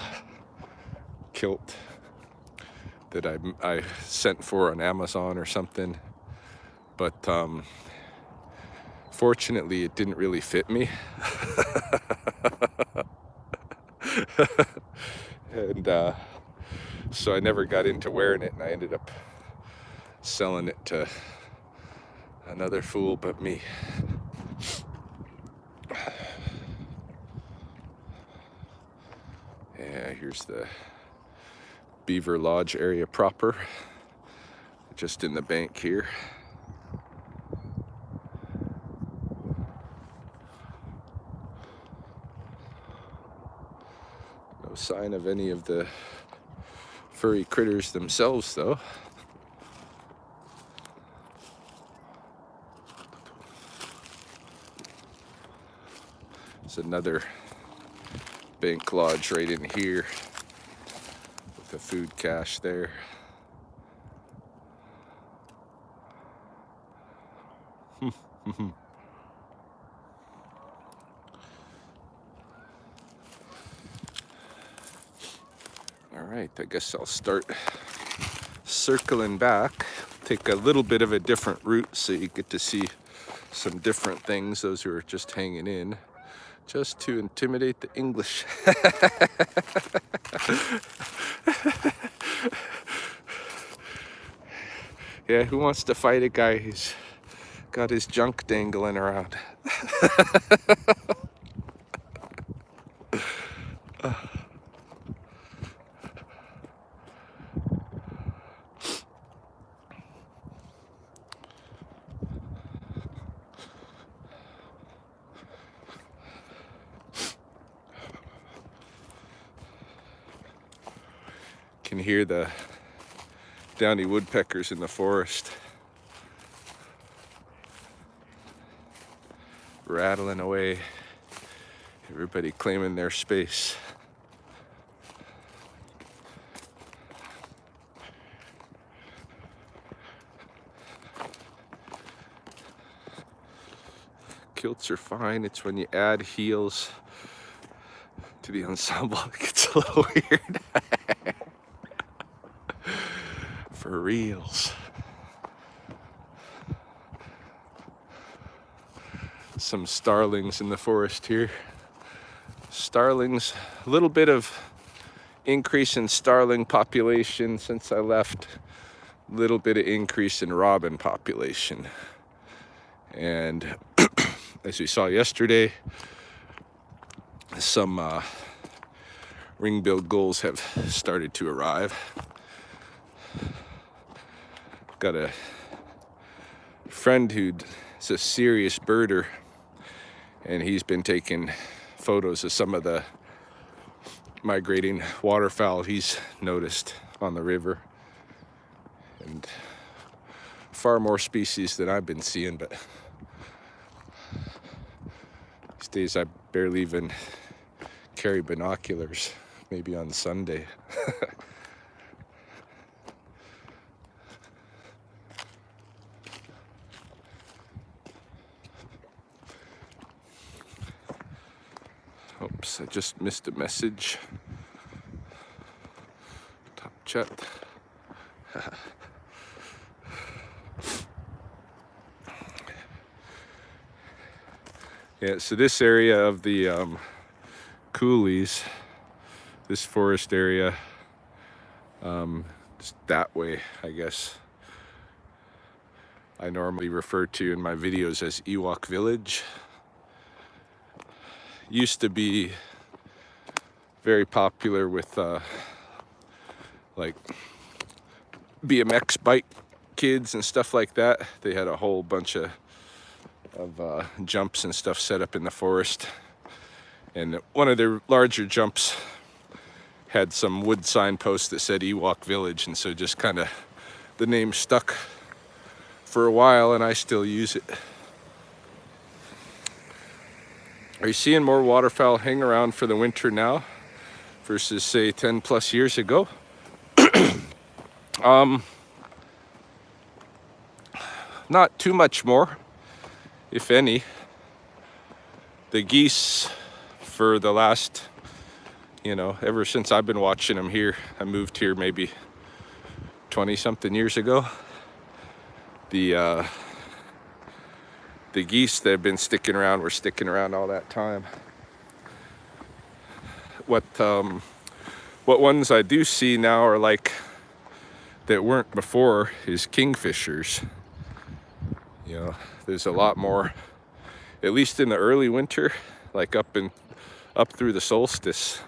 kilt that I sent for on Amazon or something, but fortunately it didn't really fit me. And so I never got into wearing it, and I ended up selling it to another fool but me. Yeah, here's the Beaver Lodge area proper, just in the bank here. No sign of any of the furry critters themselves, though. There's another bank lodge right in here with a food cache there. All right, I guess I'll start circling back. Take a little bit of a different route so you get to see some different things, those who are just hanging in, just to intimidate the English. Yeah, who wants to fight a guy who's got his junk dangling around? Can hear the downy woodpeckers in the forest rattling away, everybody claiming their space. Kilts are fine. It's when you add heels to the ensemble it gets a little weird. For reals. Some starlings in the forest here. Starlings, a little bit of increase in starling population since I left. A little bit of increase in robin population. And as we saw yesterday, some ring-billed gulls have started to arrive. Got a friend who's a serious birder, and he's been taking photos of some of the migrating waterfowl he's noticed on the river, and far more species than I've been seeing, but these days I barely even carry binoculars, maybe on Sunday. Oops, I just missed a message. Top chat. Yeah, so this area of the Coulees, this forest area, just that way, I guess, I normally refer to in my videos as Ewok Village. Used to be very popular with like BMX bike kids and stuff like that. They had a whole bunch of jumps and stuff set up in the forest, and one of their larger jumps had some wood signposts that said Ewok Village, and so just kind of the name stuck for a while, and I still use it. Are you seeing more waterfowl hang around for the winter now versus, say, 10 plus years ago? Not too much more, if any. The geese, for the last, ever since I've been watching them here, I moved here maybe 20-something years ago. The geese that have been sticking around were sticking around all that time. What ones I do see now are like that weren't before is kingfishers. There's a lot more, at least in the early winter, like up through the solstice.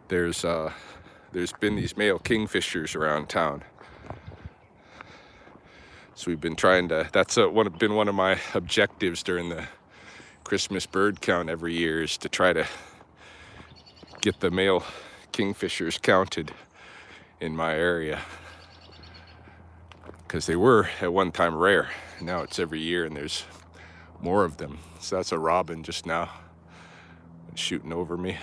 there's been these male kingfishers around town. So we've been trying to, that's been one of my objectives during the Christmas bird count every year, is to try to get the male kingfishers counted in my area. Because they were at one time rare. Now it's every year and there's more of them. So that's a robin just now shooting over me.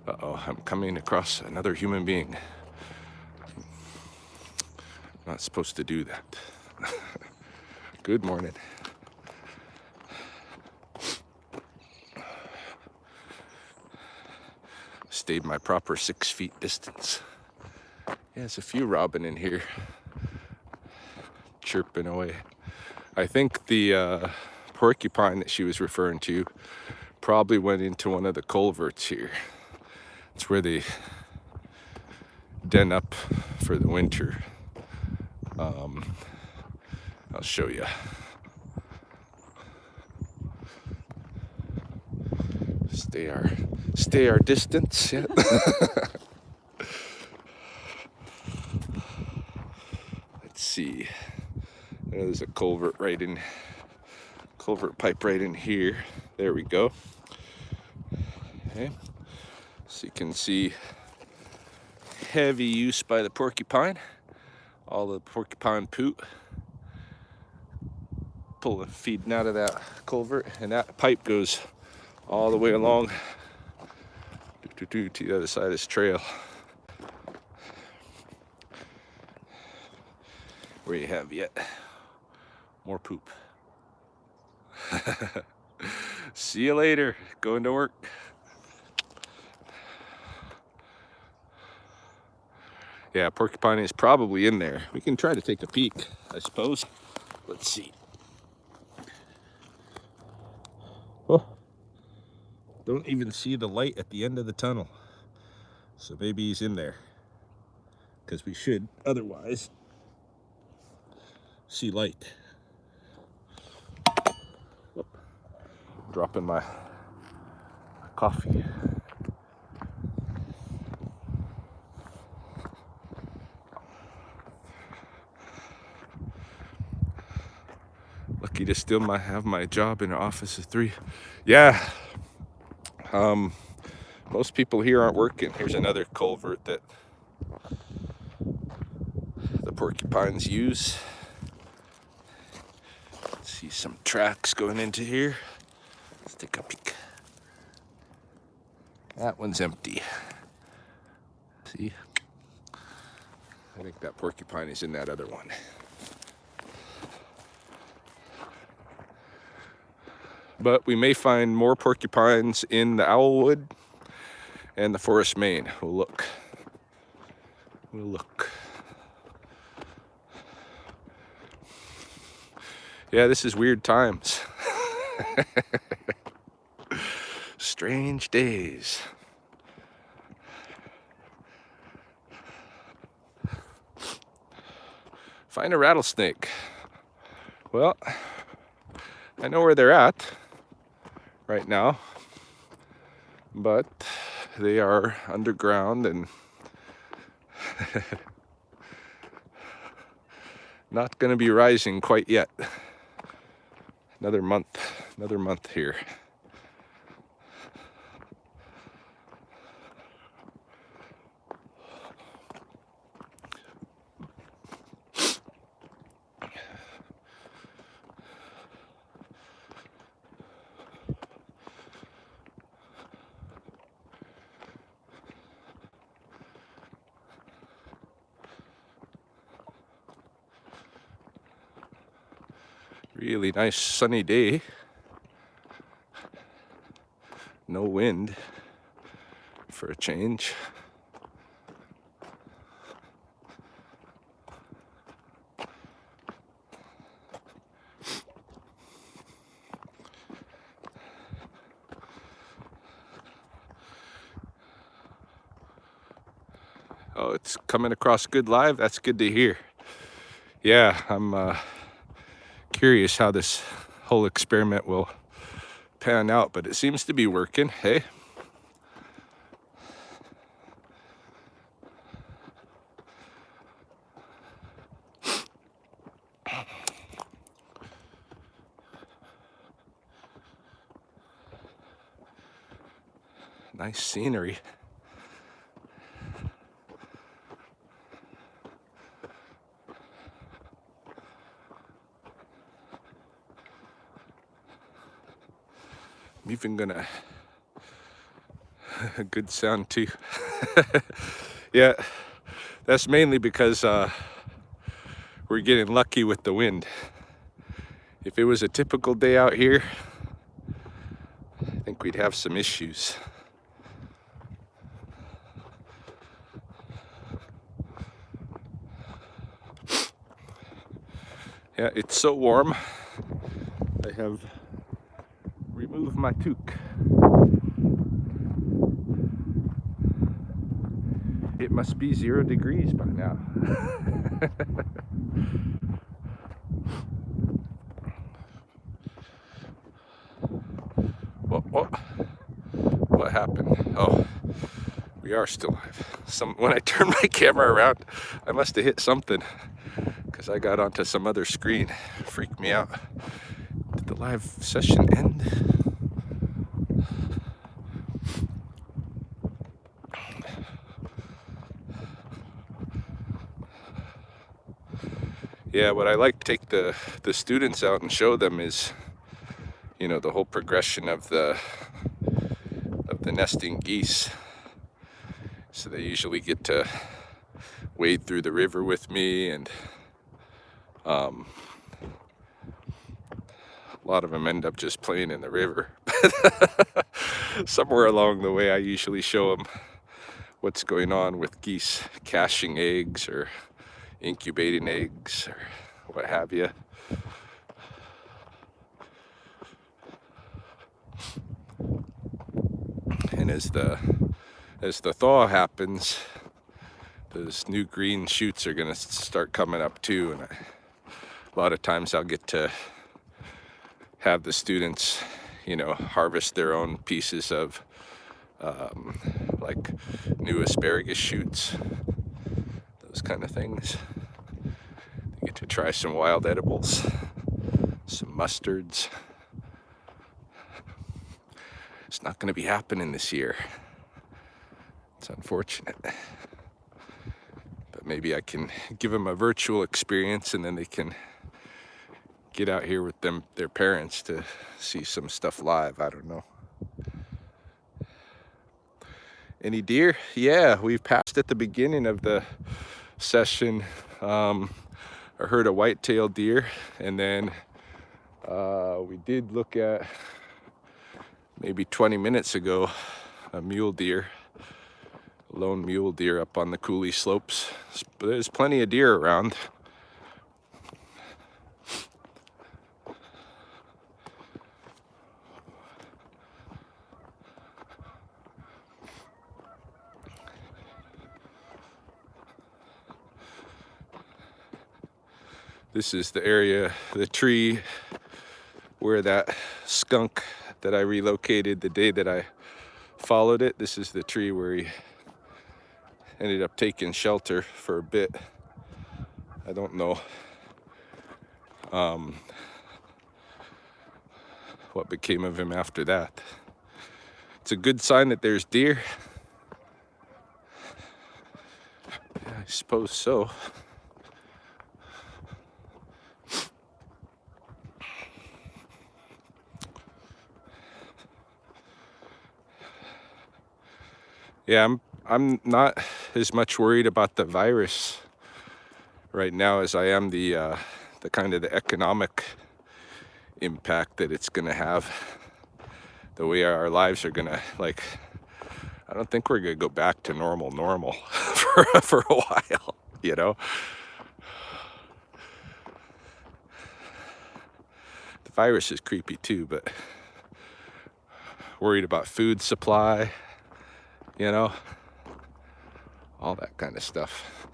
Uh-oh, I'm coming across another human being. Not supposed to do that. Good morning. Stayed my proper 6 feet distance. Yeah, there's a few robin in here, chirping away. I think the porcupine that she was referring to probably went into one of the culverts here. It's where they den up for the winter. I'll show you. Stay our distance. Yeah. Let's see. There's a culvert pipe right in here. There we go. Okay. So you can see heavy use by the porcupine. All the porcupine poop feeding out of that culvert, and that pipe goes all the way along to the other side of this trail, where you have yet more poop. See you later. Going to work. Yeah, porcupine is probably in there. We can try to take a peek, I suppose. Let's see. Oh, don't even see the light at the end of the tunnel. So maybe he's in there, because we should otherwise see light. Oh, dropping my coffee. Lucky to still have my job in an office of 3. Yeah. Most people here aren't working. Here's another culvert that the porcupines use. See some tracks going into here. Let's take a peek. That one's empty. See? I think that porcupine is in that other one. But we may find more porcupines in the owlwood and the forest main. We'll look. We'll look. Yeah, this is weird times. Strange days. Find a rattlesnake. Well, I know where they're at right now, but they are underground and not going to be rising quite yet. Another month here. Really nice sunny day. No wind for a change. Oh, it's coming across good live. That's good to hear. Yeah, I'm curious how this whole experiment will pan out, but it seems to be working. Hey, Nice scenery. I'm even gonna a good sound too. Yeah, that's mainly because we're getting lucky with the wind. If it was a typical day out here, I think we'd have some issues. Yeah, it's so warm. I have removed my toque. It must be 0 degrees by now. What happened? Oh, we are still live. When I turned my camera around, I must have hit something because I got onto some other screen. It freaked me out. Did the live session end? Yeah, what I like to take the students out and show them is, you know, the whole progression of the nesting geese. So they usually get to wade through the river with me, and a lot of them end up just playing in the river. Somewhere along the way, I usually show them what's going on with geese caching eggs or incubating eggs or what have you. And as the thaw happens, those new green shoots are gonna start coming up too, and a lot of times I'll get to have the students, you know, harvest their own pieces of like new asparagus shoots, those kind of things. They get to try some wild edibles, some mustards. It's not going to be happening this year. It's unfortunate. But maybe I can give them a virtual experience, and then they can get out here with their parents to see some stuff live. I don't know. Any deer? Yeah, we've passed at the beginning of the session. I heard a white-tailed deer, and then we did look at, maybe 20 minutes ago, a mule deer, a lone mule deer up on the Coulee slopes. But there's plenty of deer around. This is the area, the tree where that skunk that I relocated the day that I followed it. This is the tree where he ended up taking shelter for a bit. I don't know what became of him after that. It's a good sign that there's deer. Yeah, I suppose so. Yeah, I'm not as much worried about the virus right now as I am the kind of the economic impact that it's gonna have. The way our lives are gonna, like, I don't think we're gonna go back to normal for a while, you know? The virus is creepy too, but worried about food supply, you know, all that kind of stuff.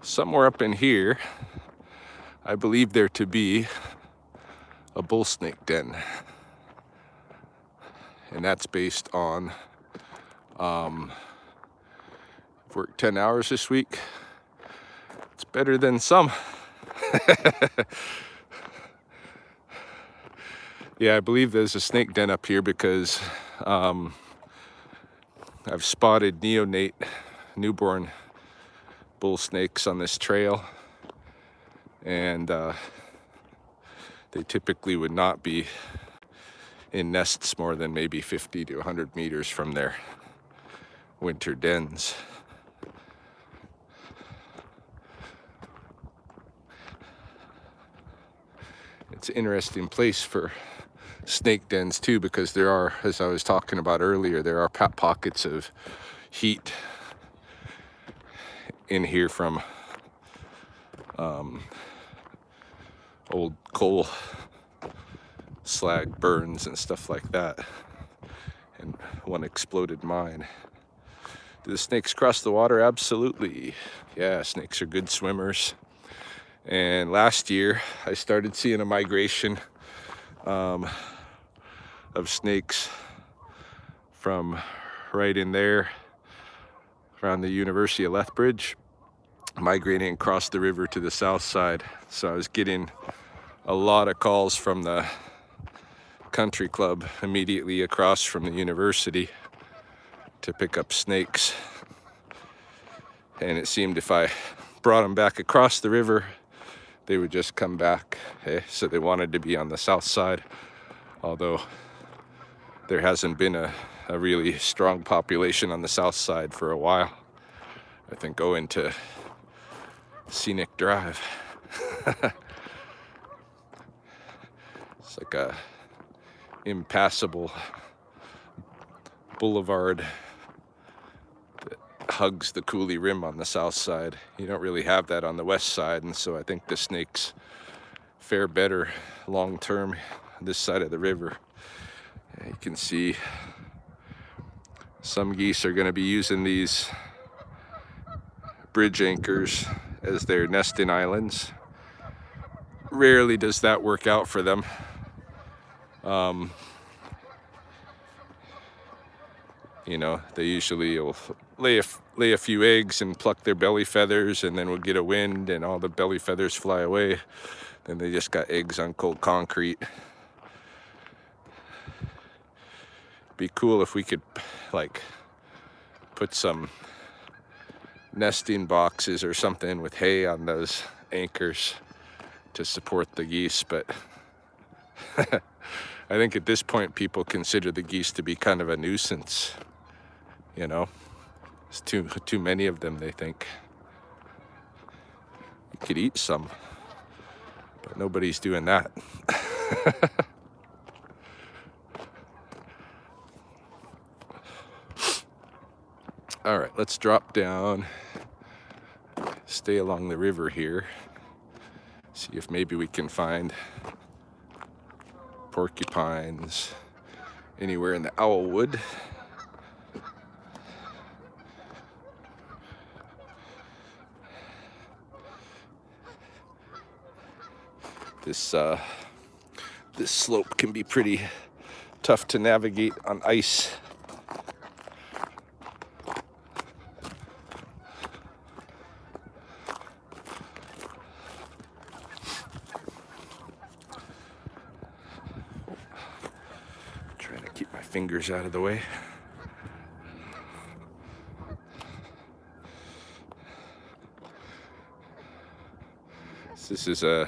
Somewhere up in here, I believe there to be a bull snake den. And that's based on, I've worked 10 hours this week. It's better than some. Yeah, I believe there's a snake den up here because I've spotted neonate newborn bull snakes on this trail, and they typically would not be in nests more than maybe 50 to 100 meters from their winter dens. It's an interesting place for snake dens too, because there are, as I was talking about earlier, there are pockets of heat in here from old coal slag burns and stuff like that, and one exploded mine. Do the snakes cross the water? Absolutely. Yeah, snakes are good swimmers. And last year I started seeing a migration of snakes from right in there around the University of Lethbridge, migrating across the river to the south side. So I was getting a lot of calls from the country club immediately across from the university to pick up snakes. And it seemed if I brought them back across the river, they would just come back. So they wanted to be on the south side, although there hasn't been a really strong population on the south side for a while. I think going to Scenic Drive. It's like a impassable boulevard that hugs the Coulee rim on the south side. You don't really have that on the west side, and so I think the snakes fare better long term this side of the river. You can see some geese are going to be using these bridge anchors as their nesting islands. Rarely does that work out for them. You know, they usually will lay a few eggs and pluck their belly feathers, and then we'll get a wind and all the belly feathers fly away. Then they just got eggs on cold concrete. Be cool if we could like put some nesting boxes or something with hay on those anchors to support the geese, but I think at this point people consider the geese to be kind of a nuisance. You know, there's too many of them, they think. You could eat some, but nobody's doing that. All right, let's drop down, stay along the river here, see if maybe we can find porcupines anywhere in the Owlwood. This slope can be pretty tough to navigate on ice. Trying to keep my fingers out of the way. This is a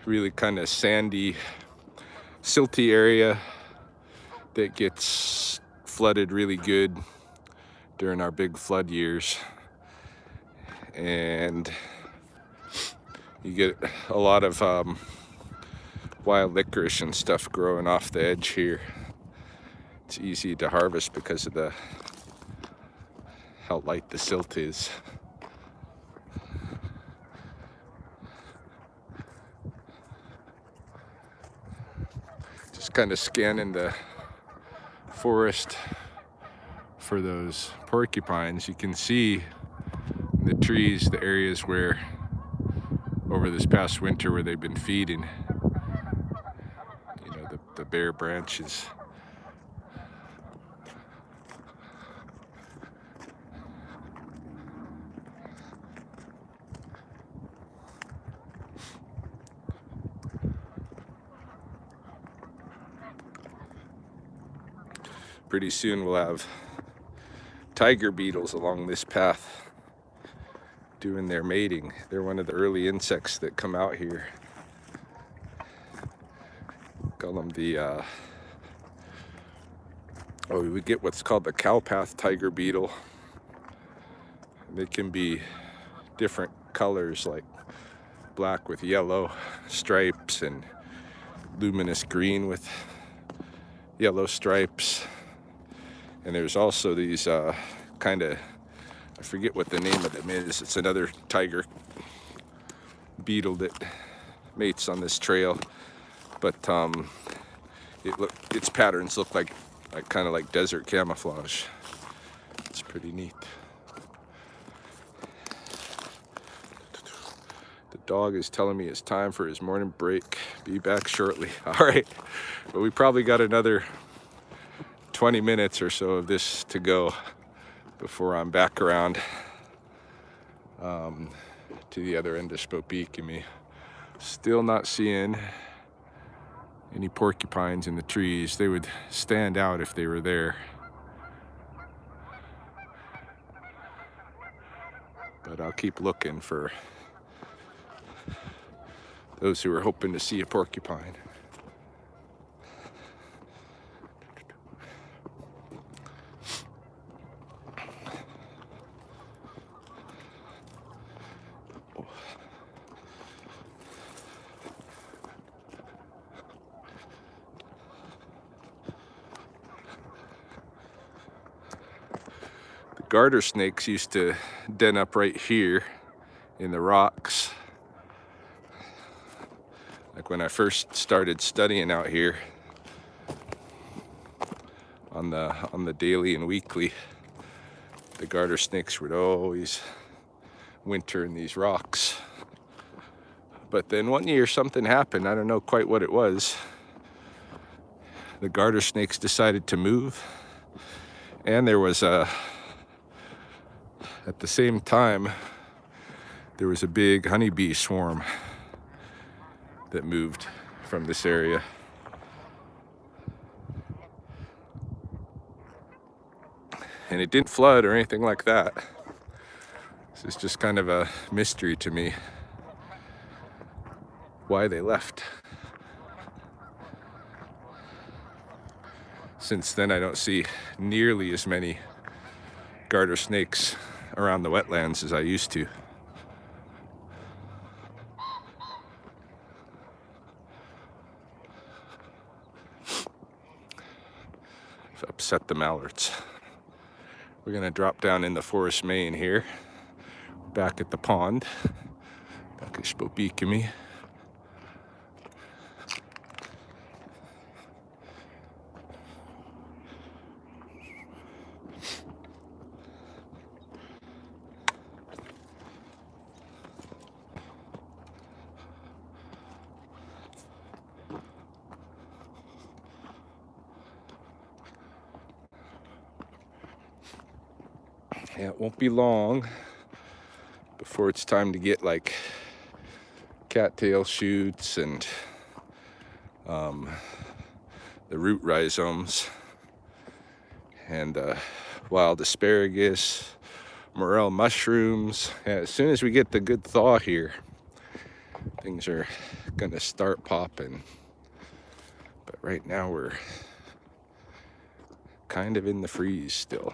really kind of sandy, silty area that gets flooded really good during our big flood years, and you get a lot of wild licorice and stuff growing off the edge here. It's easy to harvest because of how light the silt is. Just kind of scanning the forest for those porcupines. You can see the trees, the areas where over this past winter where they've been feeding, you know, the bare branches. pretty soon we'll have tiger beetles along this path doing their mating. They're one of the early insects that come out here. Call them the we get what's called the cowpath tiger beetle. They can be different colors, like black with yellow stripes and luminous green with yellow stripes. And there's also these kind of, I forget what the name of them is. It's another tiger beetle that mates on this trail, but its patterns look like kind of like desert camouflage. It's pretty neat. The dog is telling me it's time for his morning break. Be back shortly. All right, but we probably got another 20 minutes or so of this to go before I'm back around to the other end of Sspopiikimi. Still not seeing any porcupines in the trees. They would stand out if they were there. But I'll keep looking for those who are hoping to see a porcupine. Garter snakes used to den up right here in the rocks. Like when I first started studying out here on the daily and weekly, the garter snakes would always winter in these rocks. But then one year something happened. I don't know quite what it was. The garter snakes decided to move, and there was at the same time, there was a big honeybee swarm that moved from this area. And it didn't flood or anything like that. This is just kind of a mystery to me why they left. Since then, I don't see nearly as many garter snakes around the wetlands as I used to. I've upset the mallards. We're gonna drop down in the forest main here, back at the pond, back at Sspopiikimi. Yeah, it won't be long before it's time to get like cattail shoots and the root rhizomes and wild asparagus, morel mushrooms. Yeah, as soon as we get the good thaw here, things are gonna start popping. But right now we're kind of in the freeze still.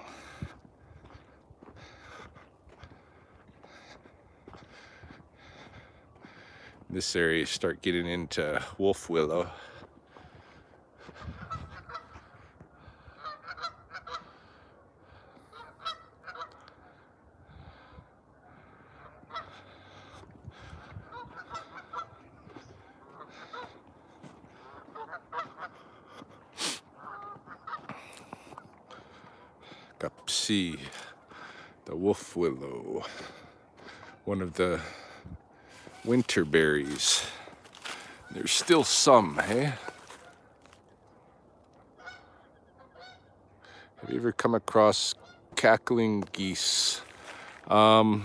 This area start getting into wolf willow. See the wolf willow, one of the winter berries. There's still some, hey? Have you ever come across cackling geese? Only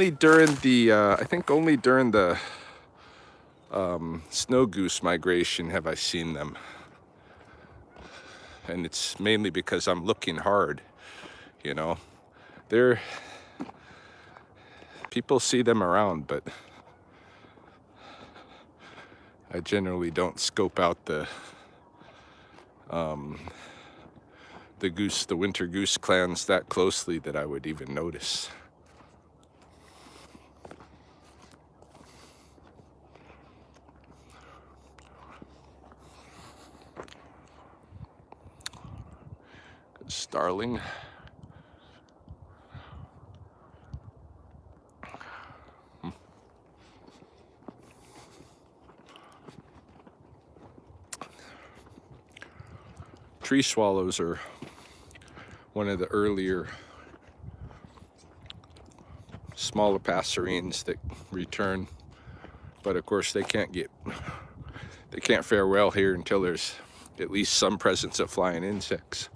during the, I think only during the snow goose migration have I seen them. and it's mainly because I'm looking hard, you know. People see them around, but I generally don't scope out the winter goose clans that closely that I would even notice. Starling. Tree swallows are one of the earlier smaller passerines that return, but of course they can't fare well here until there's at least some presence of flying insects.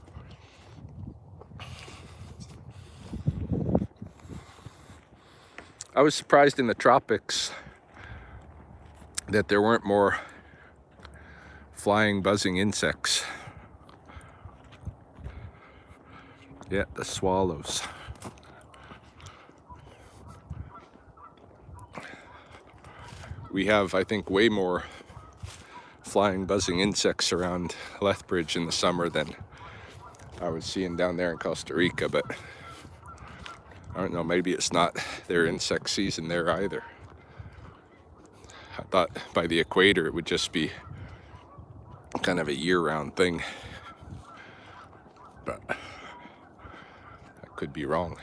I was surprised in the tropics that there weren't more flying, buzzing insects. Yeah, the swallows. We have, I think, way more flying, buzzing insects around Lethbridge in the summer than I was seeing down there in Costa Rica, but I don't know, maybe it's not their insect season there either. I thought by the equator it would just be kind of a year-round thing, but I could be wrong.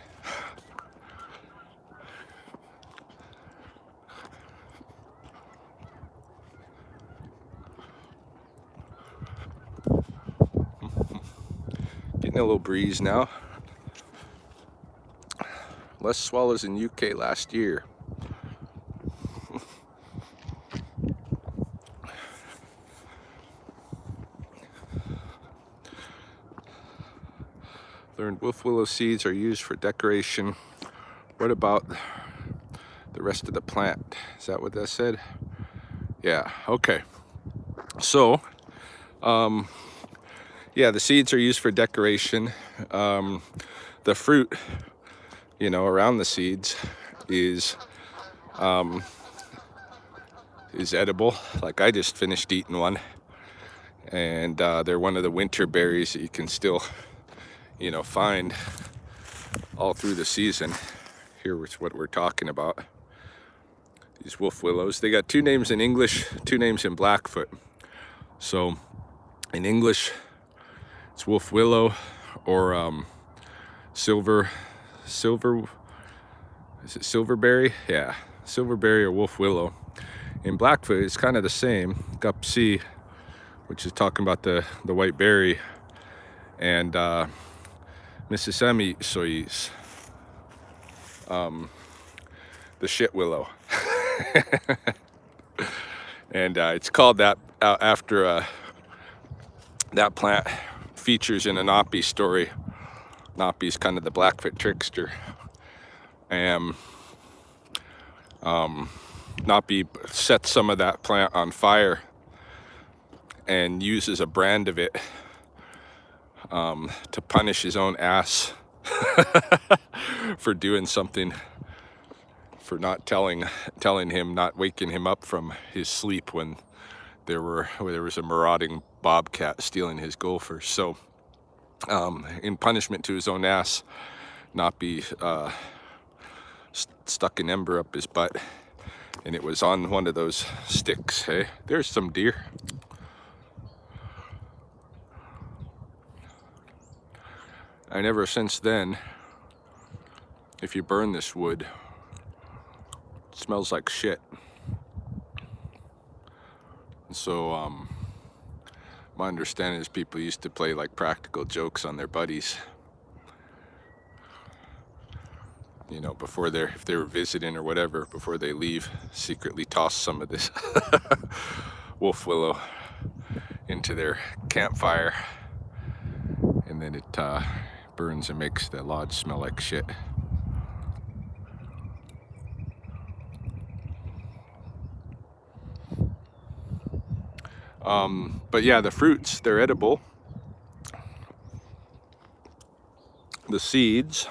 Getting a little breeze now. Less swallows in UK last year. Learned wolf willow seeds are used for decoration. What about the rest of the plant? Is that what that said? Yeah, okay. So, yeah, the seeds are used for decoration. The fruit, you know, around the seeds is edible. Like I just finished eating one, and they're one of the winter berries that you can still, you know, find all through the season. Here is what we're talking about. These wolf willows. They got two names in English, two names in Blackfoot. So in English, it's wolf willow or silver. Is it silverberry? Yeah, silverberry or wolf willow. In Blackfoot, it's kind of the same. Gupsea, which is talking about the white berry, and Mississippi soyis, the shit willow. And it's called that after that plant features in a Napi story. Napi's kind of the Blackfoot trickster. And Napi sets some of that plant on fire and uses a brand of it to punish his own ass for doing something, for not telling him, not waking him up from his sleep when there was a marauding bobcat stealing his gophers. So in punishment to his own ass, Napi stuck an ember up his butt, and it was on one of those sticks. Hey, there's some deer. And ever since then, if you burn this wood, it smells like shit. So my understanding is people used to play like practical jokes on their buddies, you know, if they were visiting or whatever, before they leave, secretly toss some of this wolf willow into their campfire, and then it burns and makes the lodge smell like shit. But yeah, the fruits, they're edible. The seeds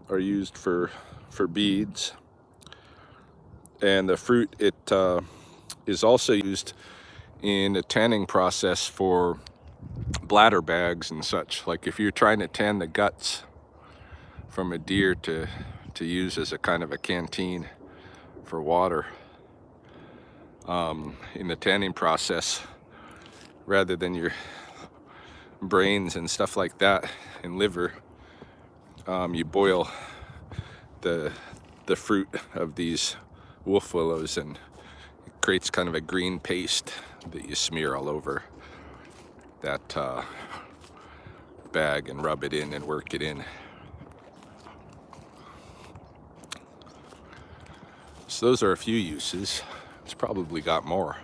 are used for beads, and the fruit, it is also used in a tanning process for bladder bags and such. Like if you're trying to tan the guts from a deer to use as a kind of a canteen for water, in the tanning process, rather than your brains and stuff like that and liver, you boil the fruit of these wolf willows, and it creates kind of a green paste that you smear all over that bag and rub it in and work it in. So those are a few uses. It's probably got more.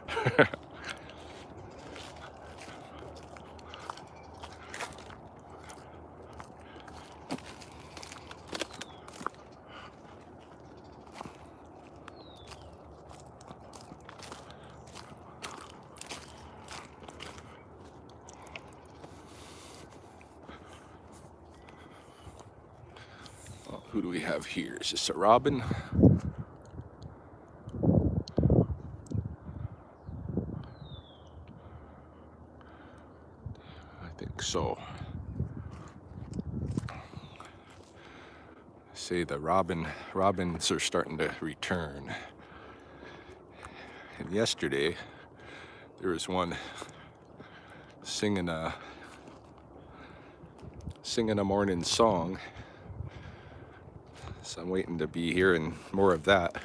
Well, who do we have here? Is this a robin? I think so. Say the robins are starting to return. And yesterday there was one singing a morning song. So I'm waiting to be hearing more of that.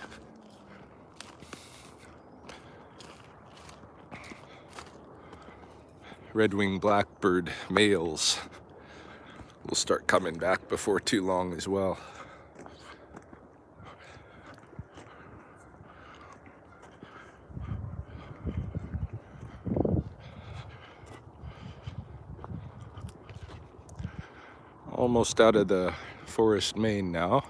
Red-winged blackbird males will start coming back before too long as well. Almost out of the forest main now.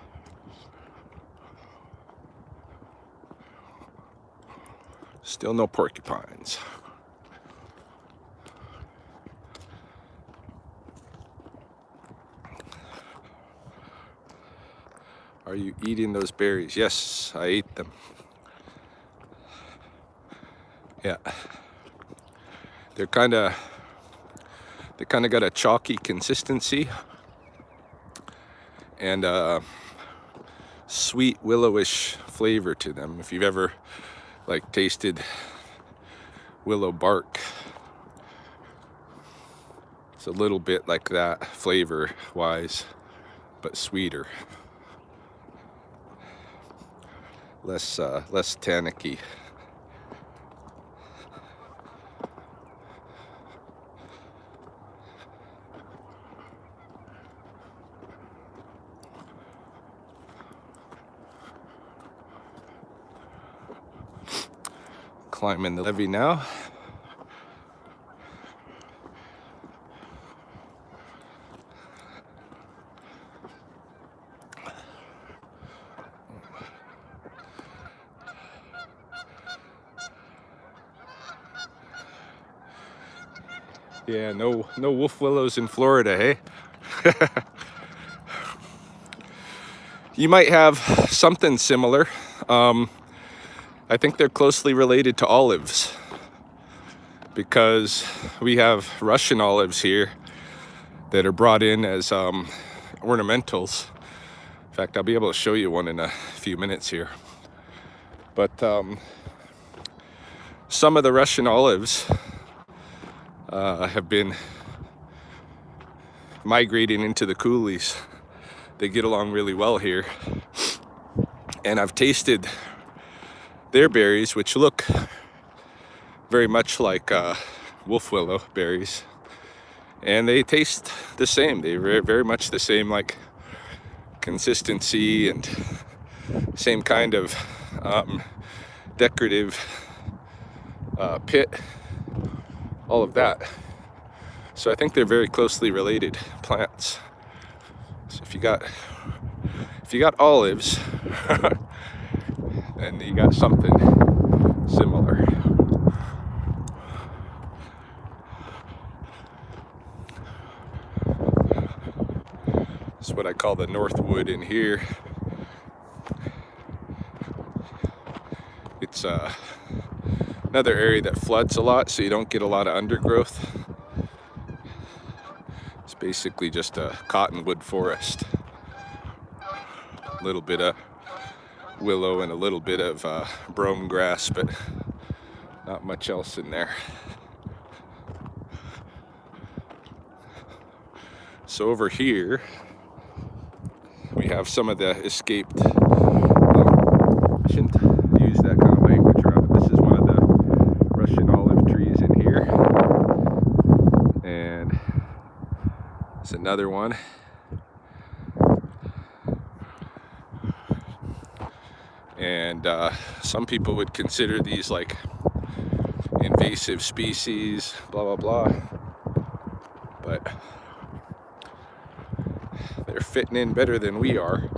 Still no porcupines. Are you eating those berries? Yes, I ate them. Yeah. They kind of got a chalky consistency and a sweet willowish flavor to them. If you've ever like tasted willow bark, it's a little bit like that flavor wise, but sweeter. Less tannicky. Climbing the levee now. Yeah, no wolf willows in Florida, hey? You might have something similar. I think they're closely related to olives because we have Russian olives here that are brought in as ornamentals. In fact, I'll be able to show you one in a few minutes here. But some of the Russian olives have been migrating into the Coulees. They get along really well here. And I've tasted their berries, which look very much like wolf willow berries. And they taste the same. They're very much the same, like consistency and same kind of decorative pit, all of that. So I think they're very closely related plants. So if you got olives, then you got something similar. what I call the North Wood in here. It's another area that floods a lot, so you don't get a lot of undergrowth. It's basically just a cottonwood forest. A little bit of willow and a little bit of brome grass, but not much else in there. So over here, we have some of the escaped, I shouldn't use that kind of language around it. This is one of the Russian olive trees in here. And there's another one. And some people would consider these like invasive species, blah, blah, blah. But they're fitting in better than we are.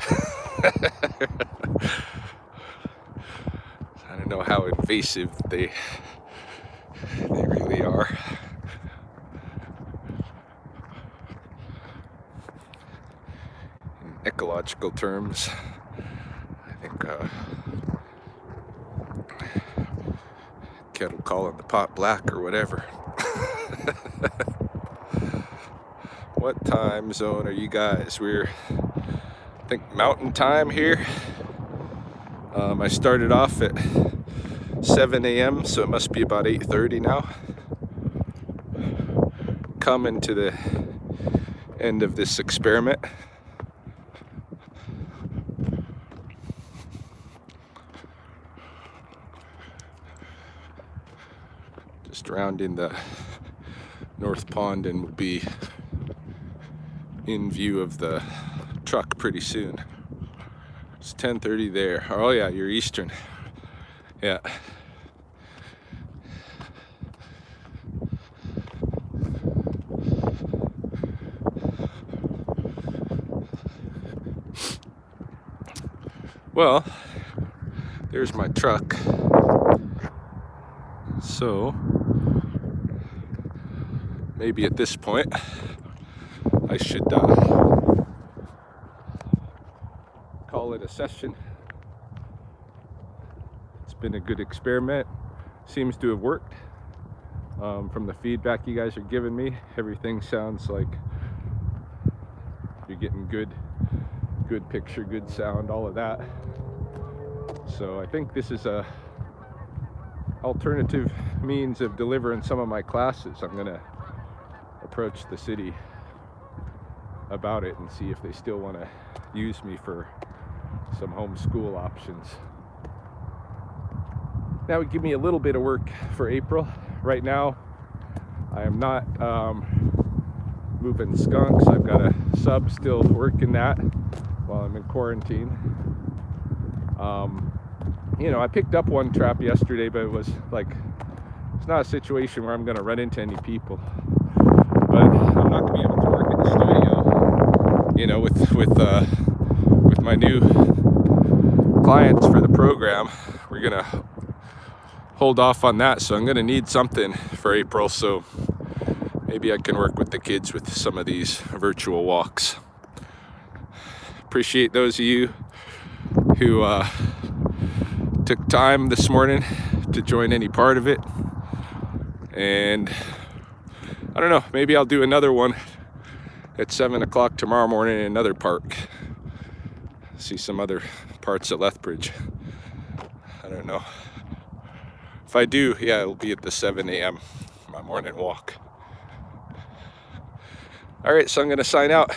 I don't know how invasive they really are. In ecological terms, I think kettle calling the pot black or whatever. What time zone are you guys? We're, I think, mountain time here. I started off at 7 a.m., so it must be about 8:30 now. Coming to the end of this experiment. Just rounding the North Pond and we'll be in view of the truck pretty soon. It's 10:30 there. Oh yeah, you're Eastern. Yeah. Well, there's my truck. So maybe at this point I should call it a session. It's been a good experiment. Seems to have worked. From the feedback you guys are giving me, everything sounds like you're getting good picture, good sound, all of that. So I think this is a alternative means of delivering some of my classes. I'm gonna approach the city about it and see if they still want to use me for some homeschool options. That would give me a little bit of work for April. Right now I am not moving skunks. I've got a sub still working that while I'm in quarantine. You know, I picked up one trap yesterday, but it was like, it's not a situation where I'm going to run into any people. But I'm not going to be able to work in the studio, you know, with my new clients for the program. We're going to hold off on that, so I'm going to need something for April, so maybe I can work with the kids with some of these virtual walks. Appreciate those of you who took time this morning to join any part of it. And I don't know, maybe I'll do another one at 7 o'clock tomorrow morning in another park. See some other parts of Lethbridge. I don't know. If I do, yeah, it'll be at the 7 a.m. my morning walk. All right, so I'm going to sign out.